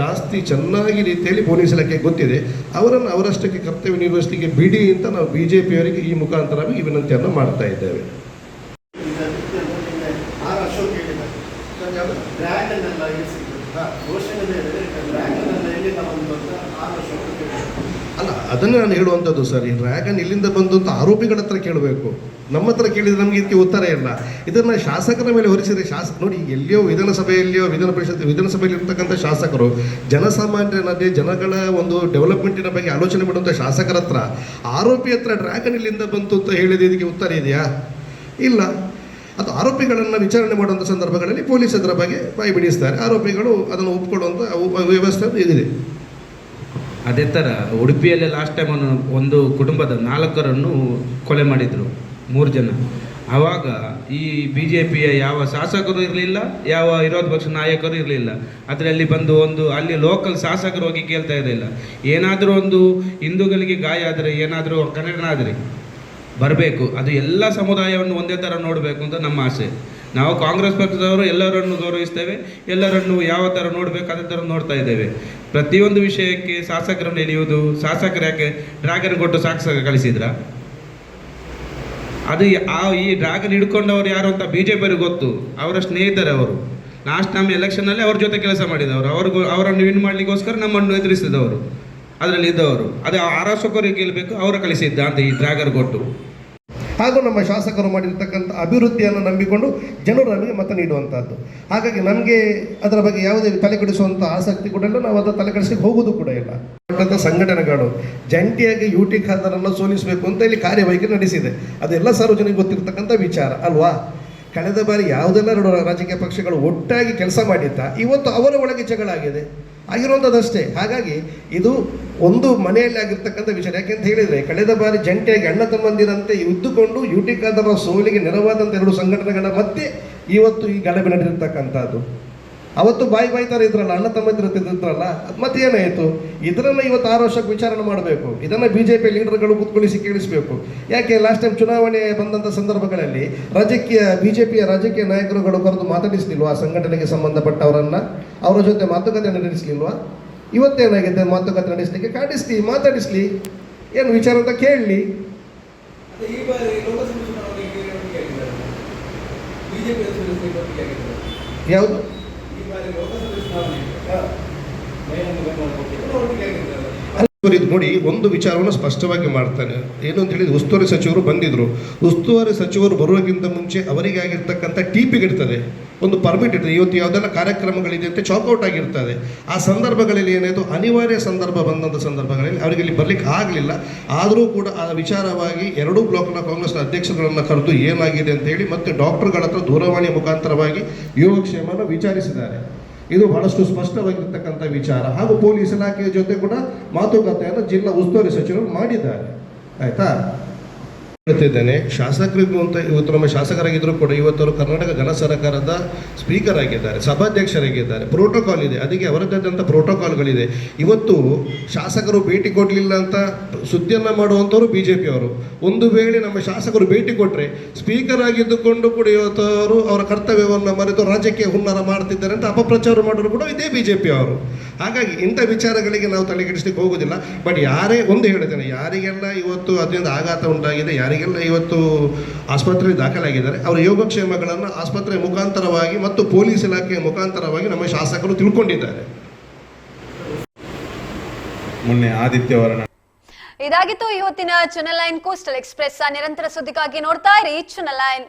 ಜಾಸ್ತಿ ಚೆನ್ನಾಗಿ ರೀತಿಯಲ್ಲಿ ಪೊಲೀಸ್ ಇಲಾಖೆಗೆ ಗೊತ್ತಿದೆ. ಅವರನ್ನು ಅವರಷ್ಟಕ್ಕೆ ಕರ್ತವ್ಯ ನಿರ್ವಹಿಸಲಿಕ್ಕೆ ಬಿಡಿ ಅಂತ ನಾವು BJPಯವರಿಗೆ ಈ ಮುಖಾಂತರವಾಗಿ ಈ ವಿನಂತಿಯನ್ನು ಮಾಡ್ತಾ ಇದ್ದೇವೆ. ಅಲ್ಲ, ಅದನ್ನೇ ನಾನು ಹೇಳುವಂಥದ್ದು ಸರ್. ಈ ಡ್ರ್ಯಾಗನ್ ಇಲ್ಲಿಂದ ಬಂದು ಅಂತ ಆರೋಪಿಗಳ ಹತ್ರ ಕೇಳಬೇಕು. ನಮ್ಮ ಹತ್ರ ಕೇಳಿದರೆ ನಮಗೆ ಇದಕ್ಕೆ ಉತ್ತರ ಇಲ್ಲ. ಇದನ್ನು ಶಾಸಕರ ಮೇಲೆ ಹೊರಿಸಿದರೆ ನೋಡಿ, ಎಲ್ಲಿಯೋ ವಿಧಾನಸಭೆಯಲ್ಲಿಯೋ ವಿಧಾನಸಭೆಯಲ್ಲಿ ಇರ್ತಕ್ಕಂಥ ಶಾಸಕರು ಜನಸಾಮಾನ್ಯರಲ್ಲಿ ಜನಗಳ ಒಂದು ಡೆವಲಪ್ಮೆಂಟಿನ ಬಗ್ಗೆ ಆಲೋಚನೆ ಮಾಡುವಂಥ ಶಾಸಕರ ಹತ್ರ ಆರೋಪಿ ಹತ್ರ ಡ್ರ್ಯಾಗನ್ ಇಲ್ಲಿಂದ ಬಂತು ಅಂತ ಹೇಳಿದ ಇದಕ್ಕೆ ಉತ್ತರ ಇದೆಯಾ? ಇಲ್ಲ. ಅದು ಆರೋಪಿಗಳನ್ನು ವಿಚಾರಣೆ ಮಾಡುವಂಥ ಸಂದರ್ಭಗಳಲ್ಲಿ ಪೊಲೀಸ್ ಅದರ ಬಗ್ಗೆ ಬಾಯಿ ಬಿಡಿಸ್ತಾರೆ, ಆರೋಪಿಗಳು ಅದನ್ನು ಒಪ್ಪಿಕೊಳ್ಳುವಂಥ ವ್ಯವಸ್ಥೆ ಇದೆ. ಅದೇ ಥರ ಉಡುಪಿಯಲ್ಲೇ ಲಾಸ್ಟ್ ಟೈಮ್ ಒಂದು ಕುಟುಂಬದ 4 ಕೊಲೆ ಮಾಡಿದರು, 3 ಜನ. ಆವಾಗ ಈ BJPಯ ಯಾವ ಶಾಸಕರು ಇರಲಿಲ್ಲ, ಯಾವ ವಿರೋಧ ಪಕ್ಷ ನಾಯಕರು ಇರಲಿಲ್ಲ. ಅದರಲ್ಲಿ ಬಂದು ಅಲ್ಲಿ ಲೋಕಲ್ ಶಾಸಕರು ಹೋಗಿ ಕೇಳ್ತಾ ಇರಲಿಲ್ಲ, ಏನಾದರೂ ಒಂದು ಹಿಂದೂಗಳಿಗೆ ಗಾಯ ಆದರೆ, ಏನಾದರೂ ಕನ್ನಡ ಆದರೆ ಬರಬೇಕು, ಅದು ಎಲ್ಲ ಸಮುದಾಯವನ್ನು ಒಂದೇ ಥರ ನೋಡಬೇಕು ಅಂತ ನಮ್ಮ ಆಸೆ. ನಾವು ಕಾಂಗ್ರೆಸ್ ಪಕ್ಷದವರು ಎಲ್ಲರನ್ನು ಗೌರವಿಸ್ತೇವೆ, ಎಲ್ಲರನ್ನು ಯಾವ ಥರ ನೋಡಬೇಕು ಅದೇ ಥರ ನೋಡ್ತಾ ಇದ್ದೇವೆ. ಪ್ರತಿಯೊಂದು ವಿಷಯಕ್ಕೆ ಶಾಸಕರನ್ನು ಎಳೆಯುವುದು, ಶಾಸಕರು ಯಾಕೆ ಡ್ರ್ಯಾಗನ್ ಕೊಟ್ಟು ಶಾಸಕ ಕಳಿಸಿದ್ರ? ಅದು ಈ ಡ್ರ್ಯಾಗನ್ ಹಿಡ್ಕೊಂಡವರು ಯಾರು ಅಂತ BJPಯವರಿಗೆ ಗೊತ್ತು, ಅವರ ಸ್ನೇಹಿತರೆ ಅವರು. ಲಾಸ್ಟ್ ಟೈಮ್ ಎಲೆಕ್ಷನಲ್ಲಿ ಅವ್ರ ಜೊತೆ ಕೆಲಸ ಮಾಡಿದವರು, ಅವರನ್ನು ವಿನ್ ಮಾಡಲಿಕ್ಕೋಸ್ಕರ ನಮ್ಮನ್ನು ಎದುರಿಸಿದವರು, ಅದರಲ್ಲಿ ಇದ್ದವರು. ಅದು ಆರೋಪಕರಿಗೆ ಗೆಲ್ಲಬೇಕು, ಅವರ ಕಳಿಸಿದ್ದ ಅಂತ ಈ ಡ್ರ್ಯಾಗನ್ ಕೊಟ್ಟು. ಹಾಗೂ ನಮ್ಮ ಶಾಸಕರು ಮಾಡಿರ್ತಕ್ಕಂಥ ಅಭಿವೃದ್ಧಿಯನ್ನು ನಂಬಿಕೊಂಡು ಜನರು ನಮಗೆ ಮತ ನೀಡುವಂಥದ್ದು. ಹಾಗಾಗಿ ನಮಗೆ ಅದರ ಬಗ್ಗೆ ಯಾವುದೇ ತಲೆ ಕೆಡಿಸುವಂಥ ಆಸಕ್ತಿ ಕೂಡ ಇಲ್ಲ, ನಾವು ಅದರ ತಲೆ ಕೆಡಿಸಲಿಕ್ಕೆ ಹೋಗೋದು ಕೂಡ ಇಲ್ಲ. ಸಂಘಟನೆಗಳು ಜಂಟಿಯಾಗಿ UT ಖಾದರನ್ನು ಸೋಲಿಸಬೇಕು ಅಂತ ಇಲ್ಲಿ ಕಾರ್ಯವೈಖರಿ ನಡೆಸಿದೆ. ಅದೆಲ್ಲ ಸಾರ್ವಜನಿಕ ಗೊತ್ತಿರ್ತಕ್ಕಂಥ ವಿಚಾರ ಅಲ್ವಾ? ಕಳೆದ ಬಾರಿ ಯಾವುದೆಲ್ಲ ರಾಜಕೀಯ ಪಕ್ಷಗಳು ಒಟ್ಟಾಗಿ ಕೆಲಸ ಮಾಡಿದ್ದ, ಇವತ್ತು ಅವರ ಒಳಗೆ ಜಗಳ ಆಗಿರುವಂಥದ್ದಷ್ಟೇ. ಹಾಗಾಗಿ ಇದು ಒಂದು ಮನೆಯಲ್ಲಿ ಆಗಿರ್ತಕ್ಕಂಥ ವಿಚಾರ. ಯಾಕೆಂತ ಹೇಳಿದರೆ, ಕಳೆದ ಬಾರಿ ಜಂಟಿಯಾಗಿ ಅಣ್ಣ ತಮ್ಮಂದಿರಂತೆ ಇದ್ದುಕೊಂಡು UT ಖಾದರ್ ಸೋಲಿಗೆ ನೆರವಾದಂಥ 2 ಸಂಘಟನೆಗಳ ಮಧ್ಯೆ ಇವತ್ತು ಈ ಗಲಭೆ ನಡೆದಿರ್ತಕ್ಕಂಥದ್ದು. ಅವತ್ತು ಬಾಯಿ ಥರ ಇದ್ರಲ್ಲ, ಅಣ್ಣ ತಮ್ಮಂದಿರ ಇದ್ರಲ್ಲ, ಮತ್ತೆ ಏನಾಯಿತು? ಇದನ್ನು ಇವತ್ತು 6 ವರ್ಷಕ್ಕೆ ವಿಚಾರಣೆ ಮಾಡಬೇಕು. ಇದನ್ನು BJP ಲೀಡರ್ಗಳು ಕೂತ್ಕೊಳಿಸಿ ಕೇಳಿಸಬೇಕು. ಯಾಕೆ ಲಾಸ್ಟ್ ಟೈಮ್ ಚುನಾವಣೆ ಬಂದಂಥ ಸಂದರ್ಭಗಳಲ್ಲಿ BJPಯ ರಾಜಕೀಯ ನಾಯಕರುಗಳು ಕರೆದು ಮಾತಾಡಿಸಲಿಲ್ವಾ? ಆ ಸಂಘಟನೆಗೆ ಸಂಬಂಧಪಟ್ಟವರನ್ನು ಅವರ ಜೊತೆ ಮಾತುಕತೆ ನಡೆಸಲಿಲ್ವಾ? ಇವತ್ತೇನಾಗಿದೆ? ಮಾತುಕತೆ ನಡೆಸಲಿಕ್ಕೆ ಮಾತಾಡಿಸ್ಲಿ, ಏನು ವಿಚಾರ ಅಂತ ಕೇಳಲಿ. ಯಾವುದು ನೋಡಿ, ಒಂದು ವಿಚಾರವನ್ನು ಸ್ಪಷ್ಟವಾಗಿ ಮಾಡ್ತಾನೆ. ಏನು ಅಂತ ಹೇಳಿದ್ರೆ, ಉಸ್ತುವಾರಿ ಸಚಿವರು ಬಂದಿದ್ರು. ಉಸ್ತುವಾರಿ ಸಚಿವರು ಬರುವುದಕ್ಕಿಂತ ಮುಂಚೆ ಅವರಿಗೆ ಆಗಿರ್ತಕ್ಕಂಥ TPಗಿರ್ತದೆ, ಒಂದು ಪರ್ಮಿಟ್ ಇರ್ತದೆ. ಇವತ್ತು ಯಾವುದೆಲ್ಲ ಕಾರ್ಯಕ್ರಮಗಳಿದೆ ಅಂತ ಚಾಕ್ಔಟ್ ಆಗಿರ್ತದೆ. ಆ ಸಂದರ್ಭಗಳಲ್ಲಿ ಏನಾಯಿತು, ಅನಿವಾರ್ಯ ಸಂದರ್ಭ ಬಂದಂಥ ಸಂದರ್ಭಗಳಲ್ಲಿ ಅವರಿಗೆ ಇಲ್ಲಿ ಬರಲಿಕ್ಕೆ ಆಗಲಿಲ್ಲ. ಆದರೂ ಕೂಡ ಆ ವಿಚಾರವಾಗಿ 2 ಬ್ಲಾಕ್ನ ಕಾಂಗ್ರೆಸ್ನ ಅಧ್ಯಕ್ಷರುಗಳನ್ನು ಕರೆದು ಏನಾಗಿದೆ ಅಂತ ಹೇಳಿ ಮತ್ತೆ ಡಾಕ್ಟರ್ಗಳ ಹತ್ರ ದೂರವಾಣಿ ಮುಖಾಂತರವಾಗಿ ಯೋಗಕ್ಷೇಮವನ್ನು ವಿಚಾರಿಸಿದ್ದಾರೆ. ಇದು ಬಹಳಷ್ಟು ಸ್ಪಷ್ಟವಾಗಿರ್ತಕ್ಕಂಥ ವಿಚಾರ. ಹಾಗೂ ಪೊಲೀಸ್ ಇಲಾಖೆಯ ಜೊತೆ ಕೂಡ ಮಾತುಕತೆಯನ್ನು ಜಿಲ್ಲಾ ಉಸ್ತುವಾರಿ ಸಚಿವರು ಮಾಡಿದ್ದಾರೆ. ಆಯಿತಾ? ಹೇಳ್ತಿದ್ದೇನೆ, ಶಾಸಕರಿಗೂ ಅಂತ ಇವತ್ತು ನಮ್ಮ ಶಾಸಕರಾಗಿದ್ದರೂ ಕೂಡ ಇವತ್ತು ಕರ್ನಾಟಕ ಘನ ಸರ್ಕಾರದ ಸ್ಪೀಕರ್ ಆಗಿದ್ದಾರೆ, ಸಭಾಧ್ಯಕ್ಷರಾಗಿದ್ದಾರೆ, ಪ್ರೋಟೋಕಾಲ್ ಇದೆ, ಅದಕ್ಕೆ ಅವರದ್ದಾದಂಥ ಪ್ರೋಟೋಕಾಲ್ಗಳಿದೆ. ಇವತ್ತು ಶಾಸಕರು ಭೇಟಿ ಕೊಡಲಿಲ್ಲ ಅಂತ ಸುದ್ದಿಯನ್ನು ಮಾಡುವಂಥವ್ರು BJP ಅವರು. ಒಂದು ವೇಳೆ ನಮ್ಮ ಶಾಸಕರು ಭೇಟಿ ಕೊಟ್ಟರೆ ಸ್ಪೀಕರ್ ಆಗಿದ್ದುಕೊಂಡು ಕೂಡ ಇವತ್ತು ಅವರು ಅವರ ಕರ್ತವ್ಯವನ್ನು ಮರೆತು ರಾಜ್ಯಕ್ಕೆ ಹುನ್ನಾರ ಮಾಡ್ತಿದ್ದಾರೆ ಅಂತ ಅಪಪ್ರಚಾರ ಮಾಡೋರು ಕೂಡ ಇದೇ BJP ಅವರು. ಹಾಗಾಗಿ ಇಂಥ ವಿಚಾರಗಳಿಗೆ ನಾವು ತಲೆಕೆಡಿಸ್ಲಿಕ್ಕೆ ಹೋಗೋದಿಲ್ಲ. ಬಟ್ ಯಾರೇ ಒಂದು ಹೇಳಿದ್ದೇನೆ, ಯಾರಿಗೆಲ್ಲ ಇವತ್ತು ಅದರಿಂದ ಆಘಾತ ಉಂಟಾಗಿದೆ, ಯಾರಿಗೆಲ್ಲ ಇವತ್ತು ಆಸ್ಪತ್ರೆಯಲ್ಲಿ ದಾಖಲಾಗಿದ್ದಾರೆ, ಅವರ ಯೋಗಕ್ಷೇಮಗಳನ್ನು ಆಸ್ಪತ್ರೆ ಮುಖಾಂತರವಾಗಿ ಮತ್ತು ಪೊಲೀಸ್ ಇಲಾಖೆಯ ಮುಖಾಂತರವಾಗಿ ನಮ್ಮ ಶಾಸಕರು ತಿಳ್ಕೊಂಡಿದ್ದಾರೆ. ಮೊನ್ನೆ ಆದಿತ್ಯವಾರ ಇದಾಗಿತ್ತು ಇವತ್ತಿನ ಚಾನೆಲ್ 9 ಕೋಸ್ಟಲ್ ಎಕ್ಸ್ಪ್ರೆಸ್. ನಿರಂತರ ಸುದ್ದಿಗಾಗಿ ನೋಡ್ತಾ ಇರಿ ಚಾನೆಲ್ 9.